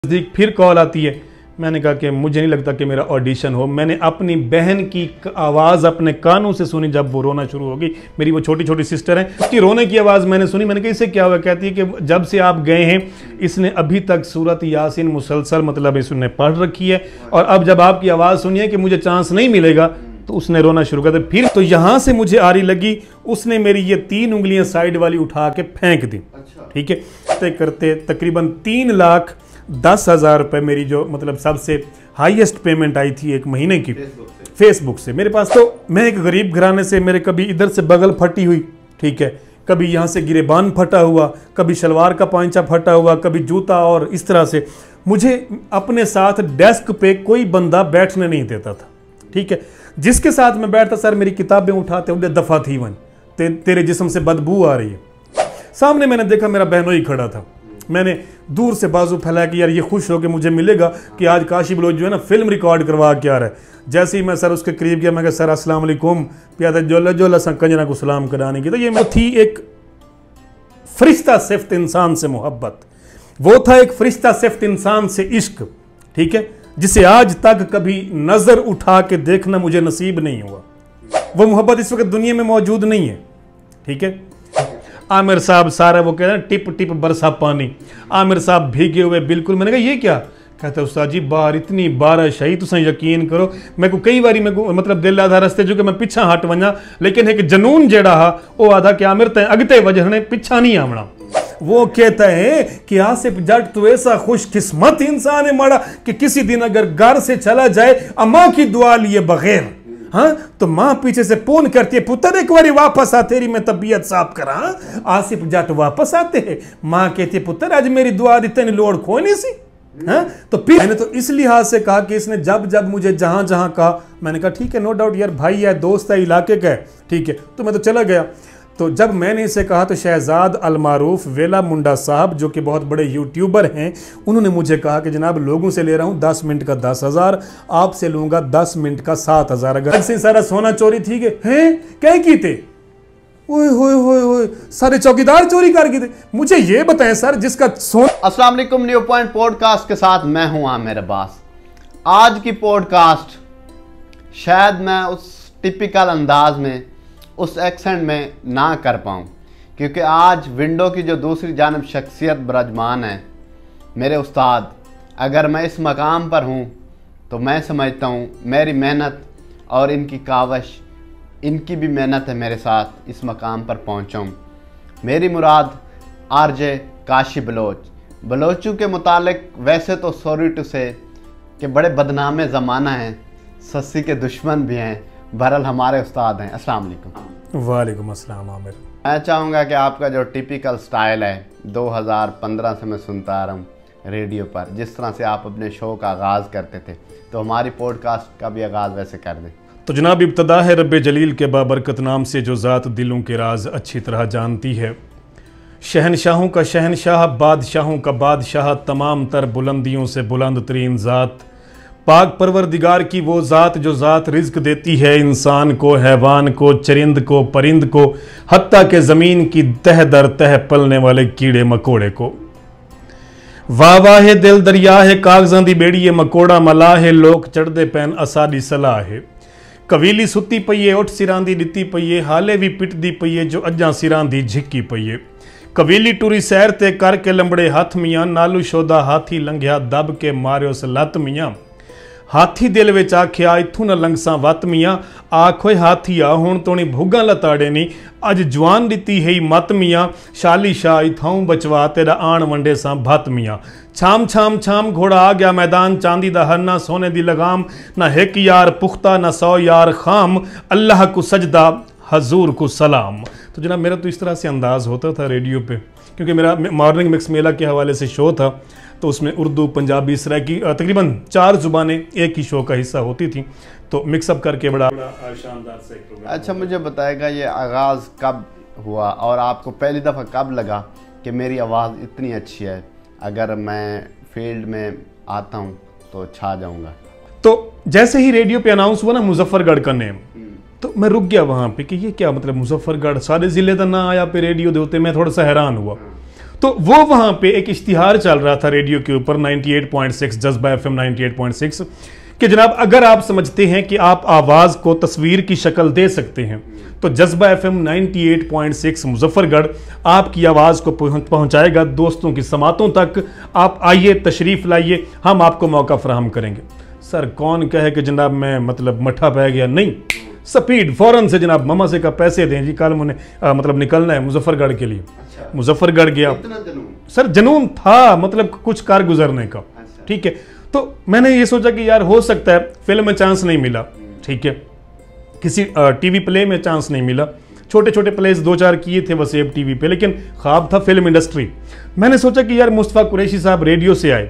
नज़दीक फिर कॉल आती है। मैंने कहा कि मुझे नहीं लगता कि मेरा ऑडिशन हो। मैंने अपनी बहन की आवाज़ अपने कानों से सुनी जब वो रोना शुरू होगी। मेरी वो छोटी छोटी सिस्टर है, उसकी रोने की आवाज़ मैंने सुनी। मैंने कहा इससे क्या हुआ? कहती है कि जब से आप गए हैं इसने अभी तक सूरत यासीन मुसलसल मतलब इसने पढ़ रखी है, और अब जब आपकी आवाज़ सुनी है कि मुझे चांस नहीं मिलेगा तो उसने रोना शुरू कर दिया। फिर तो यहाँ से मुझे आरी लगी, उसने मेरी ये 3 उंगलियाँ साइड वाली उठा के फेंक दी। ठीक है, करते करते तकरीबन 3,10,000 रुपये मेरी जो मतलब सबसे हाईएस्ट पेमेंट आई थी एक महीने की फेसबुक से मेरे पास। तो मैं एक गरीब घराने से, मेरे कभी इधर से बगल फटी हुई, ठीक है, कभी यहाँ से गिरेबान फटा हुआ, कभी शलवार का पांचा फटा हुआ, कभी जूता, और इस तरह से मुझे अपने साथ डेस्क पे कोई बंदा बैठने नहीं देता था। ठीक है, जिसके साथ मैं बैठता, सर मेरी किताबें उठाते उठे दफा थी वन, तेरे जिस्म से बदबू आ रही है। सामने मैंने देखा मेरा बहनोई खड़ा था। मैंने दूर से बाजू फैलाया कि यार ये खुश हो के मुझे मिलेगा कि आज काशी बलोच जो है ना फिल्म रिकॉर्ड करवा के आ रहा है। जैसे ही मैं सर उसके करीब गया, मैं कहा सर अस्सलाम वालेकुम, प्यादा जोला जोला सा कंजना को सलाम कराने की। तो ये थी एक फरिश्ता सिफ्त इंसान से मोहब्बत, वो था एक फरिश्ता सिफ्त इंसान से इश्क, ठीक है, जिसे आज तक कभी नजर उठा के देखना मुझे नसीब नहीं हुआ। वो मोहब्बत इस वक्त दुनिया में मौजूद नहीं है। ठीक है, आमिर साहब सारा वो कहते हैं टिप टिप बरसा पानी, आमिर साहब भीगे हुए बिल्कुल। मैंने कहा ये क्या? कहता उस्ताद जी बाहर इतनी बारिश है, तुम यकीन करो मैं को कई बारी मैं को मतलब दिल आधा रस्ते जो कि मैं पिछा हट वना, लेकिन एक जनून जेड़ा हा वो आधा कि आमिर तय अगते वजह पिछा नहीं आवना। वो कहता है कि आसिफ जट तो ऐसा खुशकिस्मत इंसान है माड़ा कि किसी दिन अगर घर से चला जाए अम्मा की दुआ लिए बगैर, हाँ, तो माँ पीछे से फोन करती है पुत्र एक बारी वापस आ, तेरी मैं तबीयत साफ करा। आसिफ जट वापस आते हैं, माँ कहती है पुत्र आज मेरी दुआ इतनी लोड़ खोई नहीं सी। हाँ, तो फिर मैंने तो इस लिहाज से कहा कि इसने जब जब मुझे जहां जहां कहा, मैंने कहा ठीक है नो डाउट यार भाई है, दोस्त है, इलाके का है, ठीक है, तो मैं तो चला गया। तो जब मैंने इसे कहा तो शहजाद अलमारूफ वेला मुंडा साहब जो कि बहुत बड़े यूट्यूबर हैं, उन्होंने मुझे कहा कि जनाब लोगों से ले रहा हूं 10 मिनट का 10,000, आपसे लूंगा 10 मिनट का 7,000। अगर से सारा सोना चोरी थी हैं क्या की थे? ओए होए होए होए, सारे चौकीदार चोरी कर गए थे। मुझे ये बताएं सर जिसका सोना। अस्सलाम वालेकुम, न्यू पॉइंट पॉडकास्ट के साथ मैं हूं आमिर अब्बास। आज की पॉडकास्ट शायद मैं उस टिपिकल अंदाज में, उस एक्सेंट में ना कर पाऊँ, क्योंकि आज विंडो की जो दूसरी जानब शख्सियत बरजमान है, मेरे उस्ताद, अगर मैं इस मकाम पर हूँ तो मैं समझता हूँ मेरी मेहनत और इनकी कावश, इनकी भी मेहनत है मेरे साथ इस मकाम पर पहुँचाऊँ। मेरी मुराद आरजे काशी बलोचों के मुतालिक वैसे तो सॉरी टू से कि बड़े बदनामे ज़माना हैं, सस्सी के दुश्मन भी हैं, बहरहाल हमारे उस्ताद हैं। अस्सलाम वालेकुम। वालेकुम अस्सलाम आमिर। मैं चाहूँगा कि आपका जो टिपिकल स्टाइल है 2015 से मैं सुनता आ रहा हूँ रेडियो पर, जिस तरह से आप अपने शो का आगाज़ करते थे, तो हमारी पॉडकास्ट का भी आगाज़ वैसे कर दें। तो जनाब इब्तदा है रब्बे जलील के बाबरकत नाम से जो ज़ात दिलों के राज अच्छी तरह जानती है। शहनशाहों का शहनशाह, बादशाहों का बादशाह, तमाम तर बुलंदियों से बुलंद तरीन ज़ात, पाक परवरदिगार की वो ज़ात जो ज़ात रिज्क देती है इंसान को, हैवान को, चरिंद को, परिंद को, हत्ता के ज़मीन की तह दर तह पलने वाले कीड़े मकोड़े को। वाह वाह है दिल दरिया है, कागज़ां दी बेड़ी है, मकोड़ा मला है, लोग चढ़दे पैन असाडी सलाह है। कवीली सुती पई है, उठ सिरां दी दित्ती पई है, हाले भी पिटदी पई है जो अज्जां सिरां दी झिक्की पई है। कवीली टुरी सैर ते करके लंबड़े हथ मियाँ, नालू शोदा हाथी लंघिया दब के मारियो स लत मियाँ। हाथी दिल विच आख्या इत्थों न लंघसां वत मियाँ, आखोए हाथीआ हुण तोणी भुग्गां लताड़े नी, अज जवान दित्ती है मत मियाँ, शाली शाह इथाऊं बचवा तेरा आण वंडे सां भत मियाँ। छाम छाम छाम घोड़ा आ गया मैदान, चांदी दा हरना सोने दी लगाम, ना हिक यार पुख्ता ना 100 यार खाम, अल्लाह को सजदा हजूर को सलाम। तो जनाब मेरा तो इस तरह से अंदाज़ होता था रेडियो पे, क्योंकि मेरा मॉर्निंग मिक्स मेला के हवाले से शो था, तो उसमें उर्दू पंजाबी इस तरह की तकरीबन 4 ज़ुबानें एक ही शो का हिस्सा होती थी, तो मिक्सअप करके बड़ा शानदार से एक प्रोग्राम। अच्छा, मुझे बताएगा ये आगाज़ कब हुआ और आपको पहली दफ़ा कब लगा कि मेरी आवाज़ इतनी अच्छी है, अगर मैं फील्ड में आता हूँ तो छा जाऊँगा? तो जैसे ही रेडियो पे अनाउंस हुआ ना मुजफ्फरगढ़ का नेम, तो मैं रुक गया वहाँ पे कि ये क्या मतलब मुजफ्फरगढ़, सारे ज़िले का ना आया पे रेडियो दे होते, मैं थोड़ा सा हैरान हुआ। तो वो वहां पे एक इश्तिहार चल रहा था रेडियो के ऊपर 98.6 जज्बा FM 98.6 कि जनाब अगर आप समझते हैं कि आप आवाज को तस्वीर की शक्ल दे सकते हैं तो जज्बा FM 98.6 मुजफ्फरगढ़ आपकी आवाज को पहुंचाएगा दोस्तों की समातों तक। आप आइए, तशरीफ लाइए, हम आपको मौका फराहम करेंगे। सर कौन कहे कि जनाब मैं मतलब मठा पै गया, नहीं, स्पीड फौरन से जनाब मामा से का पैसे दें जी, कल मुझे मतलब निकलना है मुजफ्फरगढ़ के लिए। अच्छा। मुजफ्फरगढ़ गया सर, जनून था मतलब कुछ कार गुजरने का। अच्छा। ठीक है, तो मैंने ये सोचा कि यार हो सकता है फिल्म में चांस नहीं मिला, ठीक है, किसी टीवी प्ले में चांस नहीं मिला, छोटे छोटे प्लेस 2-4 किए थे वसेब टीवी पे, लेकिन ख्वाब था फिल्म इंडस्ट्री। मैंने सोचा कि यार मुस्तफा कुरैशी साहब रेडियो से आए,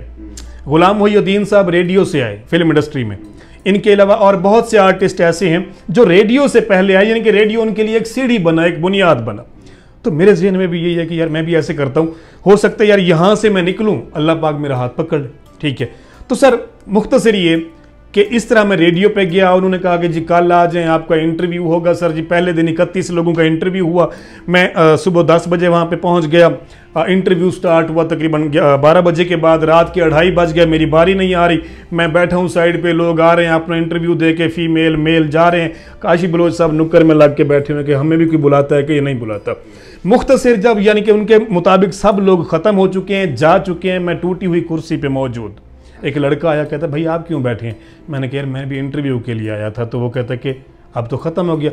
गुलाम मोहिउद्दीन साहब रेडियो से आए फिल्म इंडस्ट्री में, इनके अलावा और बहुत से आर्टिस्ट ऐसे हैं जो रेडियो से पहले आए, यानी कि रेडियो उनके लिए एक सीढ़ी बना, एक बुनियाद बना। तो मेरे ज़हन में भी यही है कि यार मैं भी ऐसे करता हूँ, हो सकता है यार यहाँ से मैं निकलूँ, अल्लाह पाक मेरा हाथ पकड़, ठीक है। तो सर मुख्तसर ये कि इस तरह मैं रेडियो पे गया और उन्होंने कहा कि जी कल आ जाएं, आपका इंटरव्यू होगा। सर जी पहले दिन 31 लोगों का इंटरव्यू हुआ, मैं सुबह 10 बजे वहाँ पे पहुँच गया, इंटरव्यू स्टार्ट हुआ तकरीबन 12 बजे के बाद, रात के 2:30 बज गया, मेरी बारी नहीं आ रही, मैं बैठा हूँ साइड पे, लोग आ रहे हैं अपना इंटरव्यू दे के, फीमेल मेल जा रहे हैं, काशी बलोच साहब नुक्कर में लग के बैठे हुए कि हमें भी कोई बुलाता है कि ये नहीं बुलाता। मुख्तसर जब यानी कि उनके मुताबिक सब लोग ख़त्म हो चुके हैं, जा चुके हैं, मैं टूटी हुई कुर्सी पर मौजूद। एक लड़का आया, कहता भाई आप क्यों बैठे हैं? मैंने कहा यार मैं भी इंटरव्यू के लिए आया था। तो वो कहता कि अब तो ख़त्म हो गया।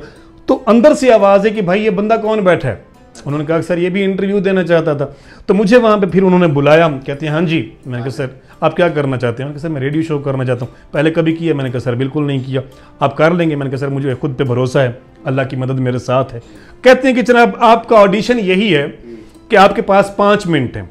तो अंदर से आवाज़ है कि भाई ये बंदा कौन बैठा है? उन्होंने कहा सर ये भी इंटरव्यू देना चाहता था। तो मुझे वहाँ पे फिर उन्होंने बुलाया, कहते हैं हाँ जी। मैंने कहा सर आप क्या करना चाहते हैं? मैंने कहा सर मैं रेडियो शो करना चाहता हूँ। पहले कभी किया? मैंने कहा सर बिल्कुल नहीं किया। आप कर लेंगे? मैंने कहा सर मुझे खुद पे भरोसा है, अल्लाह की मदद मेरे साथ है। कहते हैं कि जनाब आपका ऑडिशन यही है कि आपके पास 5 मिनट हैं,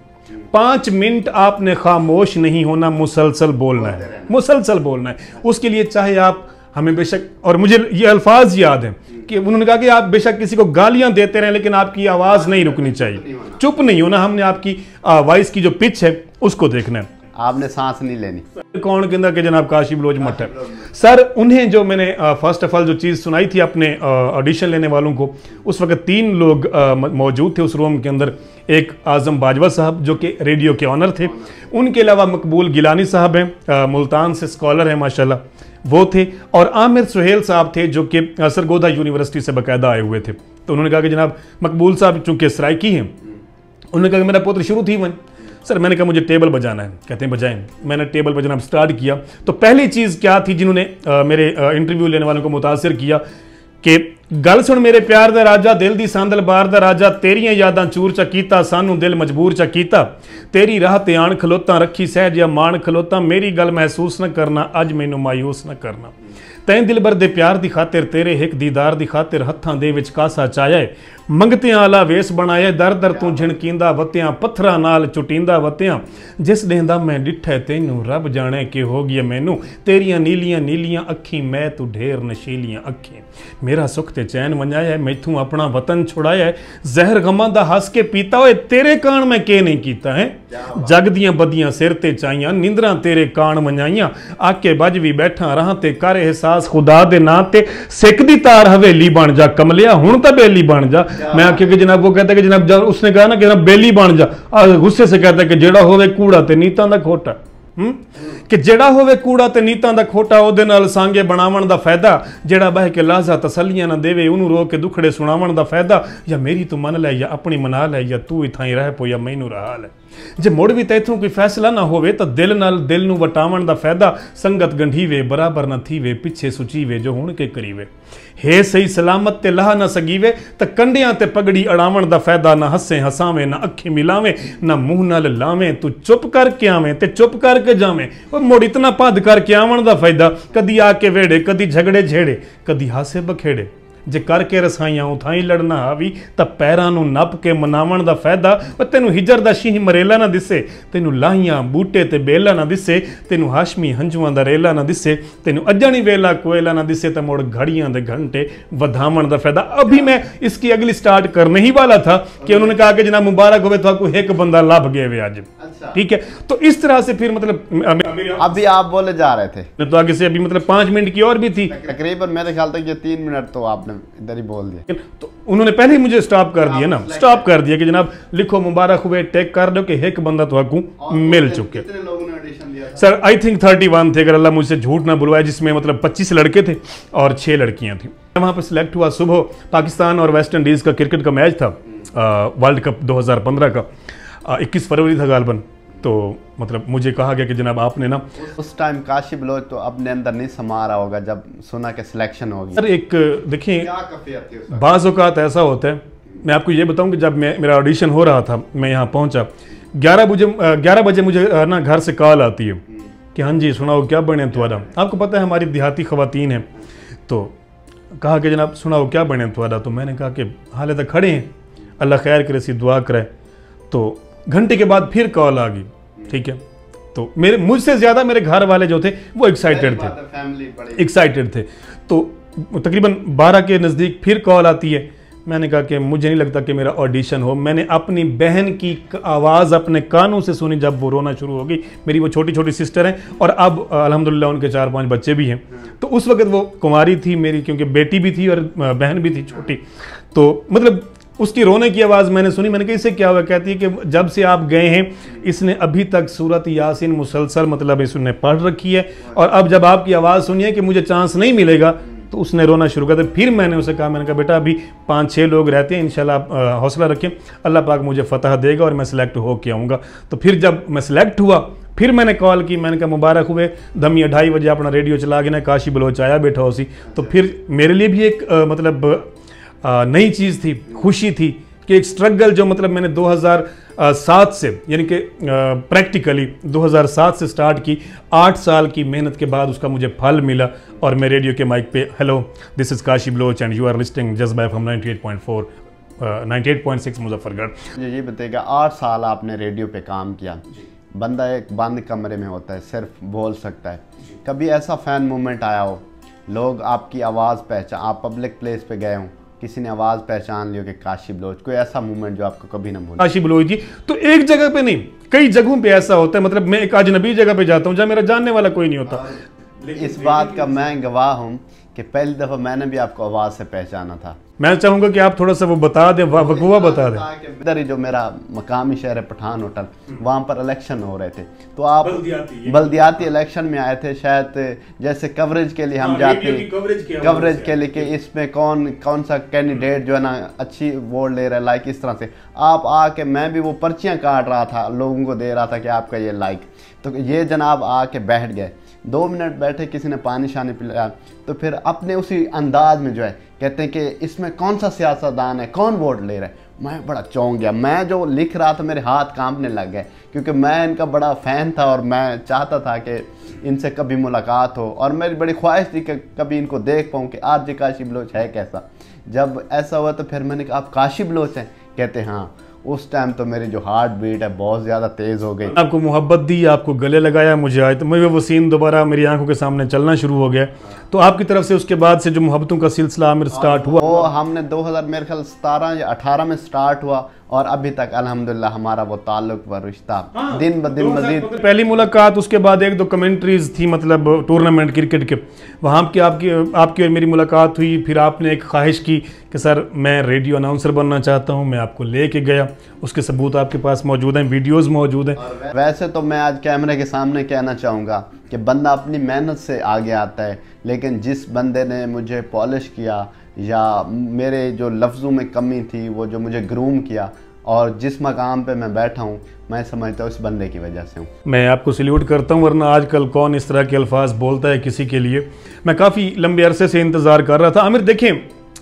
5 मिनट आपने खामोश नहीं होना, मुसलसल बोलना है, मुसलसल बोलना है। उसके लिए चाहे आप हमें बेशक, और मुझे ये अल्फाज याद हैं कि उन्होंने कहा कि आप बेशक किसी को गालियां देते रहें लेकिन आपकी आवाज़ नहीं रुकनी चाहिए, चुप नहीं होना, हमने आपकी वॉइस की जो पिच है उसको देखना है, आपने सांस नहीं लेनी। कौन कहता कि जनाब काशी बलोच मठ है। सर उन्हें जो मैंने फर्स्ट ऑफ ऑल जो चीज़ सुनाई थी अपने ऑडिशन लेने वालों को, उस वक्त 3 लोग मौजूद थे उस रूम के अंदर। एक आजम बाजवा साहब जो कि रेडियो के ऑनर थे, उनके अलावा मकबूल गिलानी साहब हैं, मुल्तान से स्कॉलर हैं माशाल्लाह, वो थे, और आमिर सुहेल साहब थे जो कि सरगोदा यूनिवर्सिटी से बाकायदा आए हुए थे। तो उन्होंने कहा कि जनाब मकबूल साहब चूँकि सराइकी हैं, उन्होंने कहा कि मेरा पुत्र शुरू थी वन। सर मैंने कहा मुझे टेबल बजाना है। कहते हैं बजाएं। मैंने टेबल बजाना स्टार्ट किया। तो पहली चीज़ क्या थी जिन्होंने मेरे इंटरव्यू लेने वालों को मुतासिर किया कि गल सुन मेरे प्यार दा राजा, दिल दी सांदल बार दा राजा, तेरियां यादां चूर चा कीता, सानू दिल मजबूर चा कीता, तेरी राह ते आण खलोता, रखी सहज या मान खलोता, मेरी गल महसूस न करना, अज मैनू मायूस न करना, तैं दिलबर दे प्यार दी खातिर, तेरे हिक दीदार दी खातिर, हत्थां दे विच कासा चाया है, मंगतियां आला वेस बनाया, दर दर तू झिणकींदा वत्तियां, पत्थरां नाल चुटींदा वत्तियां, जिस देंदा मैं डिठै तैनू, रब जाने के हो गया मैनू, तेरियां नीलियां नीलियां अखीं, मैं तू ढेर नशीलियां अखीं, मेरा सुख ते चैन वंजाया है, मैथू अपना वतन छुड़ाया है, जहर गमां दा हस के पीता, ओए तेरे कान मैं के नहीं कीता है, जग दियां बदियां सिर ते चाइयां, निंदरां तेरे कान वंजाइयां, आके बज भी बैठा राह ते कर एहसास खुदा दे नां ते, सिक दी तार हवेली बन जा कमलिया, हुण तां बेली बन जा। मैं आखिया कि जनाब, वो कहता है कि जनाब, जब उसने कहा ना कि जनाब बेली बन जा, गुस्से से कहता है कि जेड़ा होवे कूड़ा ते नीतां दा खोटा, कि जेड़ा होवे कूड़ा ते नीतां दा खोटा, ओदे नाल सांगे बनावण दा फायदा, जेड़ा बह के लाजा तसलियां ना देवे, उन्होंने रो के दुखड़े सुनावण दा फायदा, या मेरी तू मन लै या अपनी मना लै, या तू इथां ही रह पो या मैनू रहा लै, जे मुड़ भी तैथों कोई फैसला ना होवे तो दिल नाल दिल नू वटावण दा फायदा, संगत गंढीवे बराबर न थीवे, पिछे सुचीवे जो हुण के करीवे, हे सही सलामत ते लहा न सगीवे, त कंडियां ते पगड़ी अड़ावण दा फायदा, न हसे हसावे न अखी मिलावे, न मुंह नाल लावे, तू चुप करके आवे ते चुप करके जावे, मुड़ इतना पद करके आवण दा फायदा, कदी आके वेड़े कदी झगड़े झेड़े, कदी हासे बखेड़े, जे करके रसाइयां उथाई लड़ना हावी, तां पैरां नू नप के मनावण दा फायदा, तेनू हिजर दा शीह मरेला ना दिसे, तेनू लाहियां बूटे ते बेला ना दिसे, तेनू हाशमी हंजुआं दा रेला ना दिसे, तेनू अजनी वेला कोयला ना दिसे, ते मुड़ घड़ियां दे घंटे वधावण दा फायदा। अभी मैं इसकी अगली स्टार्ट करने ही वाला था कि उन्होंने कहा कि जनाब मुबारक होवे तो आपको एक बंदा लभ गए वे आज। ठीक है, तो इस तरह से फिर मतलब अभी आप बोले जा रहे थे तो आगे से अभी मतलब 5 मिनट की और भी थी तकरीबन, मेरे ख्याल तक ये 3 मिनट तो आपने इधर ही बोल दिया। तो उन्होंने पहले ही मुझे स्टॉप कर दिया ना, स्टॉप कर दिया कि जनाब लिखो मुबारक हुए, टेक कर दो कि एक बंदा तो आपको मिल चुके। कितने लोगों ने ऑडिशन दिया था? सर आई थिंक 31 थे, अगर अल्लाह मुझसे झूठ ना बुलवाए, जिसमें मतलब 25 लड़के थे और 6 लड़कियां थी। वहाँ पर सिलेक्ट हुआ। सुबह पाकिस्तान और वेस्ट इंडीज़ का क्रिकेट का मैच था, वर्ल्ड कप 2015 का, 21 फरवरी था गालबन। तो मतलब मुझे कहा गया कि जनाब आपने ना, उस टाइम काशी बलोच तो अपने अंदर नहीं समा रहा होगा जब सुना कि सिलेक्शन होगी। सर एक देखिए, क्या कैफियत थी उस वक्त? बाज़ औक़ात ऐसा होता है, मैं आपको ये बताऊं कि जब मेरा ऑडिशन हो रहा था, मैं यहाँ पहुँचा 11 बजे मुझे ना घर से कॉल आती है कि हाँ जी सुनाओ क्या बने तुम्हारा। आपको पता है हमारी देहाती ख़वातीन हैं, तो कहा कि जनाब सुनाओ क्या बने तुम्हारा। तो मैंने कहा कि हाले तक खड़े हैं, अल्लाह खैर करे, सी दुआ करे। तो घंटे के बाद फिर कॉल आ गई, ठीक है। तो मुझसे ज़्यादा मेरे घर वाले जो थे वो एक्साइटेड थे। तो तकरीबन 12 के नज़दीक फिर कॉल आती है। मैंने कहा कि मुझे नहीं लगता कि मेरा ऑडिशन हो। मैंने अपनी बहन की आवाज़ अपने कानों से सुनी जब वो रोना शुरू हो गई। मेरी वो छोटी छोटी सिस्टर हैं और अब अल्हम्दुलिल्लाह उनके 4-5 बच्चे भी हैं। तो उस वक्त वो कुंवारी थी मेरी, क्योंकि बेटी भी थी और बहन भी थी छोटी। तो मतलब उसकी रोने की आवाज़ मैंने सुनी। मैंने कहा इससे क्या हुआ? कहती है कि जब से आप गए हैं इसने अभी तक सूरत यासीन मुसलसल मतलब इसने पढ़ रखी है, और अब जब आपकी आवाज़ सुनी है कि मुझे चांस नहीं मिलेगा, तो उसने रोना शुरू कर दिया। फिर मैंने उसे कहा, मैंने कहा बेटा अभी 5-6 लोग रहते हैं, इंशाल्लाह आप हौसला रखें, अल्लाह पाक मुझे फतह देगा और मैं सिलेक्ट हो के आऊँगा। तो फिर जब मैं सिलेक्ट हुआ फिर मैंने कॉल की, मैंने कहा मुबारक हुए, दमी 2:30 बजे अपना रेडियो चला के ना काशी बलोच आया बैठा हो सी। तो फिर मेरे लिए भी एक मतलब नई चीज़ थी, खुशी थी कि एक स्ट्रगल जो मतलब मैंने 2007 से यानी कि प्रैक्टिकली 2007 से स्टार्ट की, 8 साल की मेहनत के बाद उसका मुझे फल मिला। और मैं रेडियो के माइक पे, hello this is Kashi Baloch and you are listening Jazba FM 98.6 Muzaffargarh. मुझे ये बताइएगा, 8 साल आपने रेडियो पे काम किया, बंदा एक बंद कमरे में होता है, सिर्फ बोल सकता है। कभी ऐसा फ़ैन मोमेंट आया हो, लोग आपकी आवाज़ पहचान, आप पब्लिक प्लेस पे गए हों, किसी ने आवाज़ पहचान ली हो कि काशी बलोच, कोई ऐसा मोमेंट जो आपको कभी ना भूले? काशी बलोच जी तो एक जगह पे नहीं, कई जगहों पे ऐसा होता है। मतलब मैं एक अजनबी जगह पे जाता हूँ जहाँ मेरा जानने वाला कोई नहीं होता। इस बात का मैं गवाह हूँ कि पहली दफ़ा मैंने भी आपको आवाज़ से पहचाना था। मैं चाहूँगा कि आप थोड़ा सा वो बता दें, वकूआ बता दें। इधर ही जो मेरा मकामी शहर है पठान होटल, वहाँ पर इलेक्शन हो रहे थे, तो आप बल्दियाती इलेक्शन में आए थे शायद, जैसे कवरेज के लिए हम जाते हैं, कवरेज के लिए कि इसमें कौन सा कैंडिडेट जो है ना अच्छी वोट ले रहा है, लाइक इस तरह से आप आके, मैं भी वो पर्चियाँ काट रहा था, लोगों को दे रहा था कि आपका ये लाइक। तो ये जनाब आके बैठ गए, 2 मिनट बैठे, किसी ने पानी शानी पिलाया, तो फिर अपने उसी अंदाज में जो है कहते हैं कि इसमें कौन सा सियासतदान है, कौन वोट ले रहा है। मैं बड़ा चौंक गया, मैं जो लिख रहा था मेरे हाथ कांपने लग गए, क्योंकि मैं इनका बड़ा फ़ैन था और मैं चाहता था कि इनसे कभी मुलाकात हो, और मेरी बड़ी ख्वाहिश थी कि कभी इनको देख पाऊँ कि आज काशी बलोच है कैसा। जब ऐसा हुआ तो फिर मैंने कहा आप काशी बलोच हैं? कहते हाँ। उस टाइम तो मेरी जो हार्ट बीट है बहुत ज़्यादा तेज़ हो गई। आपको मोहब्बत दी, आपको गले लगाया, मुझे आए तो मैं वो सीन दोबारा मेरी आंखों के सामने चलना शुरू हो गया। तो आपकी तरफ से उसके बाद से जो मोहब्बतों का सिलसिला आमिर स्टार्ट हुआ, वो हमने 2000 मेरे ख्याल 17 या 18 में स्टार्ट हुआ, और अभी तक अल्हम्दुलिल्लाह हमारा वो ताल्लुक व रिश्ता दिन ब दिन मजीद। पहली मुलाकात, उसके बाद 1-2 कमेंट्रीज थी मतलब टूर्नामेंट क्रिकेट के, वहाँ की आपकी और मेरी मुलाकात हुई। फिर आपने एक ख्वाहिश की कि सर मैं रेडियो अनाउंसर बनना चाहता हूँ, मैं आपको लेके गया, उसके सबूत आपके पास मौजूद हैं, वीडियोज़ मौजूद हैं। वैसे तो मैं आज कैमरे के सामने कहना चाहूँगा कि बंदा अपनी मेहनत से आगे आता है, लेकिन जिस बंदे ने मुझे पॉलिश किया या मेरे जो लफ्ज़ों में कमी थी वो जो मुझे ग्रूम किया, और जिस मकाम पे मैं बैठा हूँ, मैं समझता हूँ इस बंदे की वजह से हूँ। मैं आपको सल्यूट करता हूँ, वरना आजकल कौन इस तरह के अल्फाज बोलता है किसी के लिए। मैं काफ़ी लंबे अरसे से इंतज़ार कर रहा था। आमिर देखें,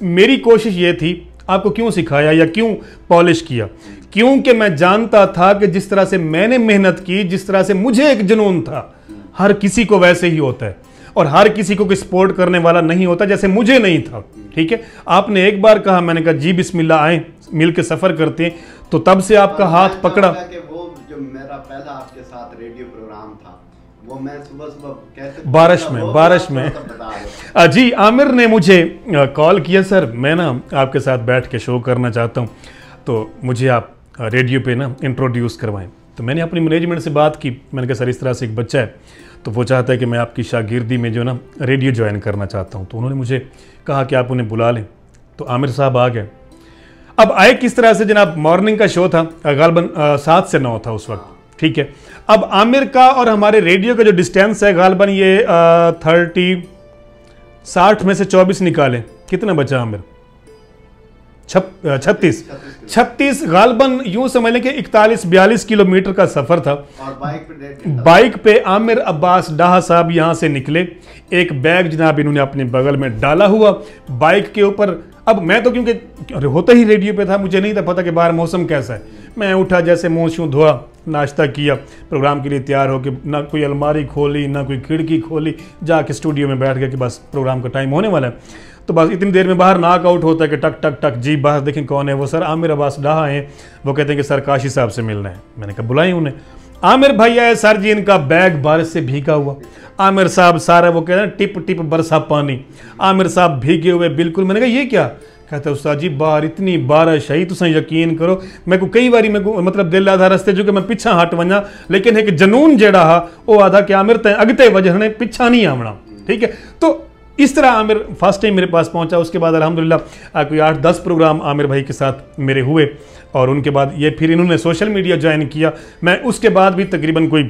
मेरी कोशिश ये थी, आपको क्यों सिखाया या क्यों पॉलिश किया, क्योंकि मैं जानता था कि जिस तरह से मैंने मेहनत की, जिस तरह से मुझे एक जुनून था, हर किसी को वैसे ही होता है, और हर किसी को सपोर्ट करने वाला नहीं होता जैसे मुझे नहीं था। ठीक है, आपने एक बार कहा, मैंने कहा जी बिस्मिल्लाह आए मिल के सफ़र करते हैं, तो तब से आपका हाथ पकड़ा। वो जो मेरा पहला आपके साथ रेडियो प्रोग्राम था, वो मैं सुबह कैसे बारिश में जी आमिर ने मुझे कॉल किया, सर मैं ना आपके साथ बैठ के शो करना चाहता हूँ, तो मुझे आप रेडियो पे ना इंट्रोड्यूस करवाएं। तो मैंने अपनी मैनेजमेंट से बात की, मैंने कहा सर इस तरह से एक बच्चा है, तो वो चाहता है कि मैं आपकी शागिर्दी में जो ना रेडियो ज्वाइन करना चाहता हूँ। तो उन्होंने मुझे कहा कि आप उन्हें बुला लें। तो आमिर साहब आ गए। अब आए किस तरह से जनाब, मॉर्निंग का शो था, गालबन 7 से 9 था उस वक्त, ठीक है। अब आमिर का और हमारे रेडियो का जो डिस्टेंस है गालबन ये 60 में से 24 निकालें, कितना बचा आमिर? 36 गालबन यूं समझ लें कि 41-42 किलोमीटर का सफर था। और बाइक पे आमिर अब्बास डाहा साहब यहां से निकले, एक बैग जनाब इन्होंने अपने बगल में डाला हुआ बाइक के ऊपर। अब मैं तो क्योंकि होता ही रेडियो पे था, मुझे नहीं था पता कि बाहर मौसम कैसा है। मैं उठा, जैसे मुंह शूं धोआ, नाश्ता किया, प्रोग्राम के लिए तैयार हो के, ना कोई अलमारी खोली ना कोई खिड़की खोली, जाके स्टूडियो में बैठ गया कि बस प्रोग्राम का टाइम होने वाला है। तो बस इतनी देर में बाहर नॉक आउट होता है कि टक टक टक, जी बाहर देखें कौन है वो। सर आमिर अब्बास डाहा हैं, वो कहते हैं कि सर काशी साहब से मिलना है। मैंने कहा बुलाएं उन्हें। आमिर भैया है सर जी, इनका बैग बारिश से भीगा हुआ। आमिर साहब सारा वो कह रहे हैं टिप टिप बरसा पानी, आमिर साहब भीगे हुए बिल्कुल। मैंने कहा ये क्या? कहते उस्ताद जी बाहर इतनी बारिश है, तुम यकीन करो मैं को कई बारी मैं मतलब दिल आधा रस्ते जो कि मैं पिछा हट वना, लेकिन एक जनून जेड़ा हा वो आधा कि आमिर तय अगते वजह पिछा नहीं आवना, ठीक है। तो इस तरह आमिर फर्स्ट टाइम मेरे पास पहुंचा। उसके बाद अल्हम्दुलिल्लाह कोई 8-10 प्रोग्राम आमिर भाई के साथ मेरे हुए, और उनके बाद ये फिर इन्होंने सोशल मीडिया ज्वाइन किया। मैं उसके बाद भी तकरीबन कोई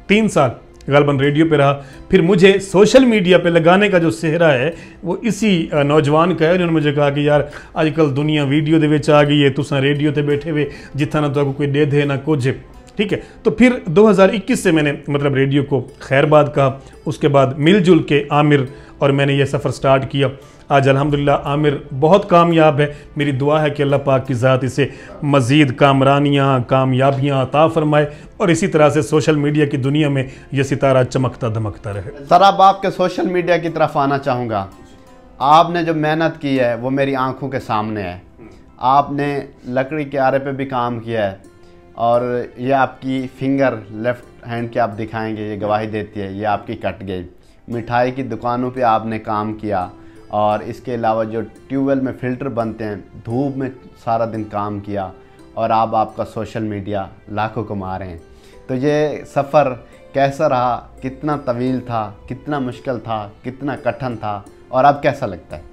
3 साल गालबन रेडियो पे रहा। फिर मुझे सोशल मीडिया पे लगाने का जो सेहरा है वो इसी नौजवान का है। उन्होंने मुझे कहा कि यार आजकल दुनिया वीडियो दे विच आ गई है, तुसा रेडियो ते बैठे हुए जितना ना तो कोई दे दे ना कुछ, ठीक है। तो फिर 2021 से मैंने मतलब रेडियो को खैरबाद कहा। उसके बाद मिलजुल के आमिर और मैंने ये सफ़र स्टार्ट किया। आज अल्हम्दुलिल्लाह आमिर बहुत कामयाब है। मेरी दुआ है कि अल्लाह पाक की ज़ात इसे मज़ीद कामरानियाँ कामयाबियाँ अता फरमाए, और इसी तरह से सोशल मीडिया की दुनिया में ये सितारा चमकता धमकता रहे। सर अब आपके सोशल मीडिया की तरफ आना चाहूँगा। आपने जो मेहनत की है वो मेरी आंखों के सामने है। आपने लकड़ी के आरे पे भी काम किया है, और ये आपकी फिंगर लेफ़्ट हैंड की आप दिखाएंगे, ये गवाही देती है, ये आपकी कट गई। मिठाई की दुकानों पे आपने काम किया, और इसके अलावा जो ट्यूबवेल में फ़िल्टर बनते हैं, धूप में सारा दिन काम किया, और आपका सोशल मीडिया लाखों कमा रहे हैं। तो ये सफ़र कैसा रहा, कितना तवील था, कितना मुश्किल था, कितना कठिन था, और अब कैसा लगता है?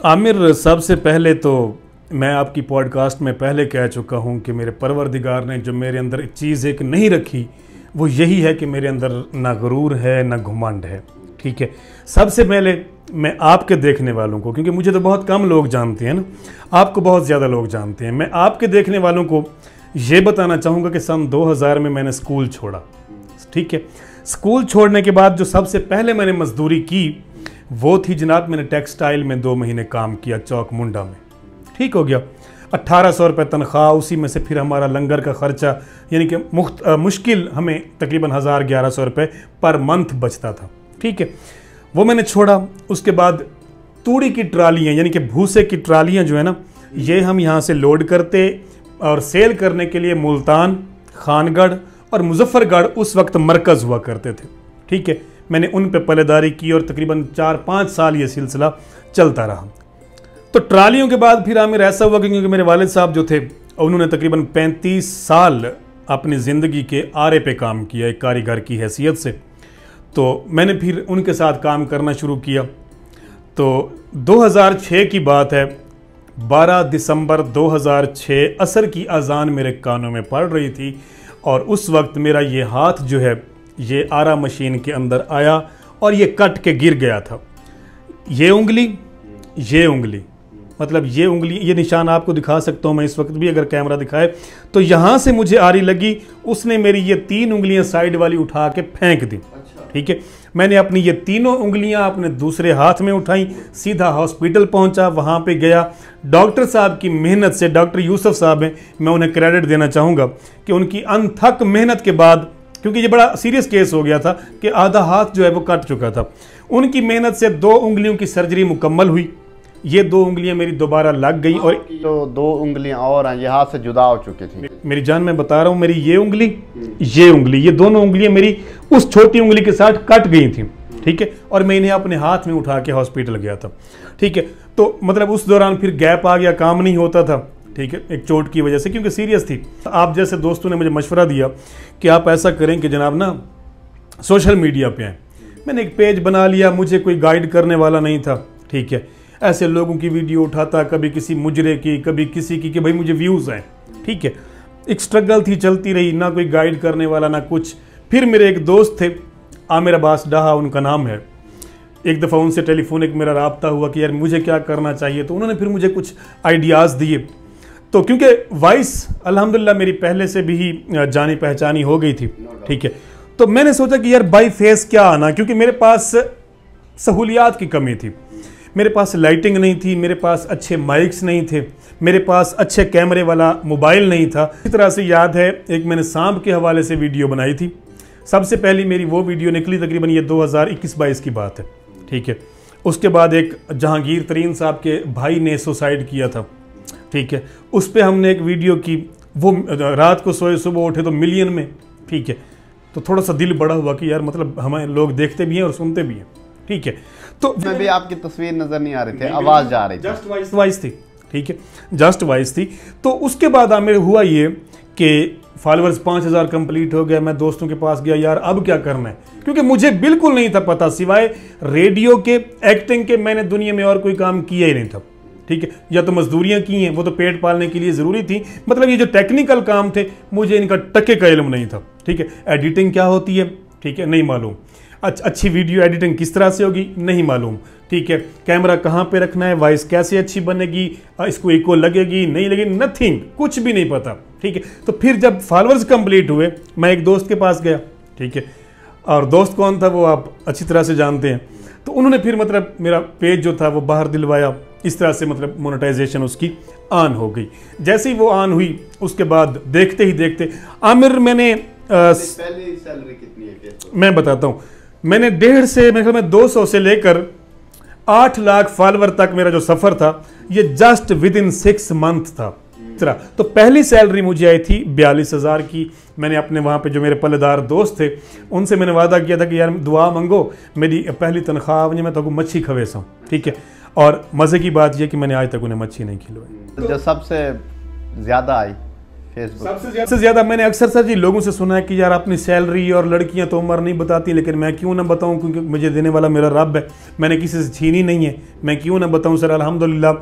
आमिर सबसे पहले तो मैं आपकी पॉडकास्ट में पहले कह चुका हूँ कि मेरे परवरदिगार ने जो मेरे अंदर एक चीज़ एक नहीं रखी वो यही है कि मेरे अंदर ना गुरूर है ना घुमंड है, ठीक है। सबसे पहले मैं आपके देखने वालों को, क्योंकि मुझे तो बहुत कम लोग जानते हैं ना, आपको बहुत ज़्यादा लोग जानते हैं, मैं आपके देखने वालों को ये बताना चाहूँगा कि सन 2000 में मैंने स्कूल छोड़ा, ठीक है। स्कूल छोड़ने के बाद जो सबसे पहले मैंने मजदूरी की वो थी जनाब, मैंने टेक्सटाइल में 2 महीने काम किया चौक मुंडा में, ठीक हो गया। 1800 रुपये तनख्वाह, उसी में से फिर हमारा लंगर का ख़र्चा, यानी कि मुश्किल हमें तकरीबन 1000-1100 रुपये पर मंथ बचता था, ठीक है। वो मैंने छोड़ा। उसके बाद तूड़ी की ट्रालियाँ, यानी कि भूसे की ट्रालियाँ जो है ना, ये हम यहाँ से लोड करते और सेल करने के लिए मुल्तान, खानगढ़ और मुजफ्फरगढ़ उस वक्त मरकज़ हुआ करते थे, ठीक है। मैंने उन पे पल्लेदारी की और तकरीबन 4-5 साल ये सिलसिला चलता रहा। तो ट्रालियों के बाद फिर आमिर ऐसा हुआ क्योंकि मेरे वालिद साहब जो थे उन्होंने तकरीबन 35 साल अपनी ज़िंदगी के आरे पे काम किया एक कारीगर की हैसियत से। तो मैंने फिर उनके साथ काम करना शुरू किया। तो 2006 की बात है, 12 दिसंबर 2006 असर की अजान मेरे कानों में पड़ रही थी, और उस वक्त मेरा ये हाथ जो है ये आरा मशीन के अंदर आया और ये कट के गिर गया था। ये उंगली, मतलब ये उंगली, ये निशान आपको दिखा सकता हूँ मैं इस वक्त भी अगर कैमरा दिखाए, तो यहाँ से मुझे आरी लगी, उसने मेरी ये 3 उंगलियाँ साइड वाली उठा के फेंक दी, ठीक है। मैंने अपनी ये तीनों उंगलियां अपने दूसरे हाथ में उठाई, सीधा हॉस्पिटल पहुंचा, वहां पे गया। डॉक्टर साहब की मेहनत से, डॉक्टर यूसुफ साहब हैं, मैं उन्हें क्रेडिट देना चाहूँगा कि उनकी अनथक मेहनत के बाद, क्योंकि ये बड़ा सीरियस केस हो गया था कि आधा हाथ जो है वो कट चुका था, उनकी मेहनत से 2 उंगलियों की सर्जरी मुकम्मल हुई। ये 2 उंगलियां मेरी दोबारा लग गई, और तो 2 उंगलियां और हैं, ये हाथ से जुदा हो चुकी थी। मेरी जान, मैं बता रहा हूँ, मेरी ये उंगली, ये दोनों उंगलियां मेरी उस छोटी उंगली के साथ कट गई थी, ठीक है। और मैं इन्हें अपने हाथ में उठा के हॉस्पिटल गया था, ठीक है। तो मतलब उस दौरान फिर गैप आ गया, काम नहीं होता था, ठीक है, एक चोट की वजह से, क्योंकि सीरियस थी। आप जैसे दोस्तों ने मुझे मशवरा दिया कि आप ऐसा करें कि जनाब ना सोशल मीडिया पे आए। मैंने एक पेज बना लिया, मुझे कोई गाइड करने वाला नहीं था, ठीक है। ऐसे लोगों की वीडियो उठाता, कभी किसी मुजरे की, कभी किसी की कि भाई मुझे व्यूज़ हैं, ठीक है। एक स्ट्रगल थी, चलती रही, ना कोई गाइड करने वाला ना कुछ। फिर मेरे एक दोस्त थे, आमिर अब्बास डाहा उनका नाम है। एक दफ़ा उनसे टेलीफोनिक मेरा राब्ता हुआ कि यार मुझे क्या करना चाहिए, तो उन्होंने फिर मुझे कुछ आइडियाज़ दिए। तो क्योंकि वॉइस अल्हम्दुलिल्लाह मेरी पहले से भी जानी पहचानी हो गई थी, ठीक है, तो मैंने सोचा कि यार बाई फेस क्या आना, क्योंकि मेरे पास सहूलियात की कमी थी। मेरे पास लाइटिंग नहीं थी, मेरे पास अच्छे माइक्स नहीं थे, मेरे पास अच्छे कैमरे वाला मोबाइल नहीं था। इस तरह से याद है एक मैंने सांप के हवाले से वीडियो बनाई थी। सबसे पहली मेरी वो वीडियो निकली तकरीबन ये 2021-22 की बात है, ठीक है। उसके बाद एक जहांगीर तरीन साहब के भाई ने सुसाइड किया था, ठीक है, उस पर हमने एक वीडियो की। वो रात को सोए सुबह उठे तो मिलियन में, ठीक है। तो थोड़ा सा दिल बड़ा हुआ कि यार मतलब हमें लोग देखते भी हैं और सुनते भी हैं, ठीक है। तो मैं भी आपकी तस्वीर नजर नहीं आ रही थी, आवाज जा रही थी, जस्ट वॉइस थी, ठीक है, जस्ट वॉइस थी। तो उसके बाद आमिर हुआ ये कि फॉलोअर्स 5000 कंप्लीट हो गया। मैं दोस्तों के पास गया, यार अब क्या करना है, क्योंकि मुझे बिल्कुल नहीं था पता, सिवाय रेडियो के, एक्टिंग के, मैंने दुनिया में और कोई काम किया ही नहीं था, ठीक है। या तो मजदूरियां की हैं, वो तो पेट पालने के लिए ज़रूरी थी, मतलब ये जो टेक्निकल काम थे मुझे इनका टके का इल्म नहीं था, ठीक है। एडिटिंग क्या होती है, ठीक है, नहीं मालूम। अच्छी वीडियो एडिटिंग किस तरह से होगी, नहीं मालूम, ठीक है। कैमरा कहाँ पे रखना है, वॉइस कैसे अच्छी बनेगी, इसको इको लगेगी नहीं लगेगी, नथिंग, कुछ भी नहीं पता, ठीक है। तो फिर जब फॉलोअर्स कंप्लीट हुए, मैं एक दोस्त के पास गया, ठीक है, और दोस्त कौन था वो आप अच्छी तरह से जानते हैं। तो उन्होंने फिर मतलब मेरा पेज जो था वो बाहर दिलवाया, इस तरह से मतलब मोनेटाइजेशन उसकी ऑन हो गई। जैसे ही वो ऑन हुई उसके बाद देखते ही देखते आमिर मैंने पहली सैलरी कितनी है मैं बताता हूँ, मैंने 1.5 से मेरे ख्याल में 200 से लेकर 8 लाख फॉलोवर तक मेरा जो सफ़र था ये जस्ट विद इन 6 मंथ था। तो पहली सैलरी मुझे आई थी 42,000 की। मैंने अपने वहाँ पे जो मेरे पल्लेदार दोस्त थे उनसे मैंने वादा किया था कि यार दुआ मंगो, मेरी पहली तनख्वाह मैं तो मच्छी खवेसा हूँ, ठीक है। और मज़े की बात यह कि मैंने आज तक उन्हें मच्छी नहीं खिलवाई। जो सबसे ज़्यादा आई फेसबुक, सबसे ज़्यादा मैंने अक्सर सर जी लोगों से सुना है कि यार अपनी सैलरी, और लड़कियां तो उम्र नहीं बताती, लेकिन मैं क्यों ना बताऊं, क्योंकि मुझे देने वाला मेरा रब है, मैंने किसी से छीनी नहीं है, मैं क्यों ना बताऊं सर। अल्हम्दुलिल्लाह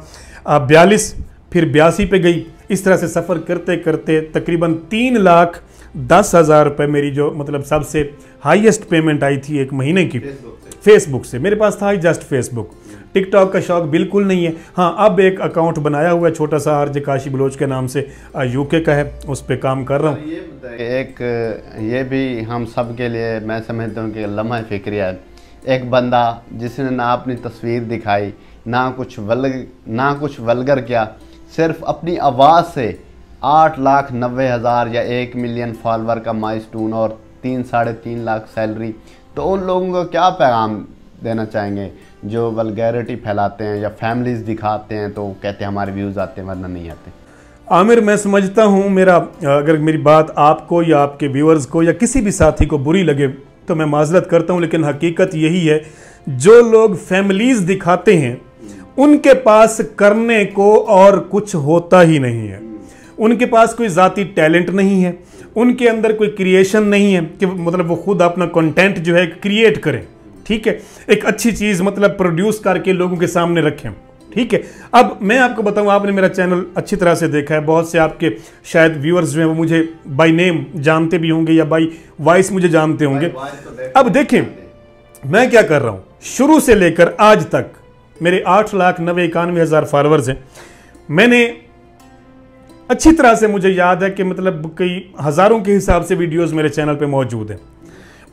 42 फिर 82 पे गई। इस तरह से सफ़र करते करते तकरीबन 3,10,000 रुपये मेरी जो मतलब सबसे हाईएस्ट पेमेंट आई थी एक महीने की फेसबुक से। मेरे पास था ही जस्ट फेसबुक, टिकटॉक का शौक बिल्कुल नहीं है। हाँ, अब एक अकाउंट बनाया हुआ है छोटा सा आरजे काशी बलोच के नाम से, यूके का है, उस पर काम कर रहा हूँ। एक ये भी हम सब के लिए मैं समझता हूँ कि लम्हा फिक्रिया है। एक बंदा जिसने ना अपनी तस्वीर दिखाई, ना कुछ वल्गर किया, सिर्फ अपनी आवाज़ से 8,90,000 या 1 मिलियन फॉलोवर का माइलस्टोन और 3-3.5 लाख सैलरी। तो उन लोगों को क्या पैगाम देना चाहेंगे जो वल्गैरिटी फैलाते हैं या फैमिलीज दिखाते हैं तो कहते हैं हमारे व्यूज़ आते हैं वरना नहीं आते? आमिर, मैं समझता हूँ अगर मेरी बात आपको या आपके व्यूअर्स को या किसी भी साथी को बुरी लगे तो मैं माजरत करता हूँ, लेकिन हकीकत यही है, जो लोग फैमिलीज दिखाते हैं उनके पास करने को और कुछ होता ही नहीं है। उनके पास कोई ज़ाती टैलेंट नहीं है, उनके अंदर कोई क्रिएशन नहीं है कि मतलब वो खुद अपना कंटेंट जो है क्रिएट करें, ठीक है, एक अच्छी चीज़ मतलब प्रोड्यूस करके लोगों के सामने रखें, ठीक है। अब मैं आपको बताऊं, आपने मेरा चैनल अच्छी तरह से देखा है, बहुत से आपके शायद व्यूअर्स जो हैं वो मुझे बाय नेम जानते भी होंगे या बाय वॉइस मुझे जानते होंगे। अब देखें मैं क्या कर रहा हूं, शुरू से लेकर आज तक मेरे 8,91,91,000 फॉलोअर्स हैं। मैंने अच्छी तरह से, मुझे याद है कि मतलब कई हज़ारों के हिसाब से वीडियोस मेरे चैनल पे मौजूद हैं।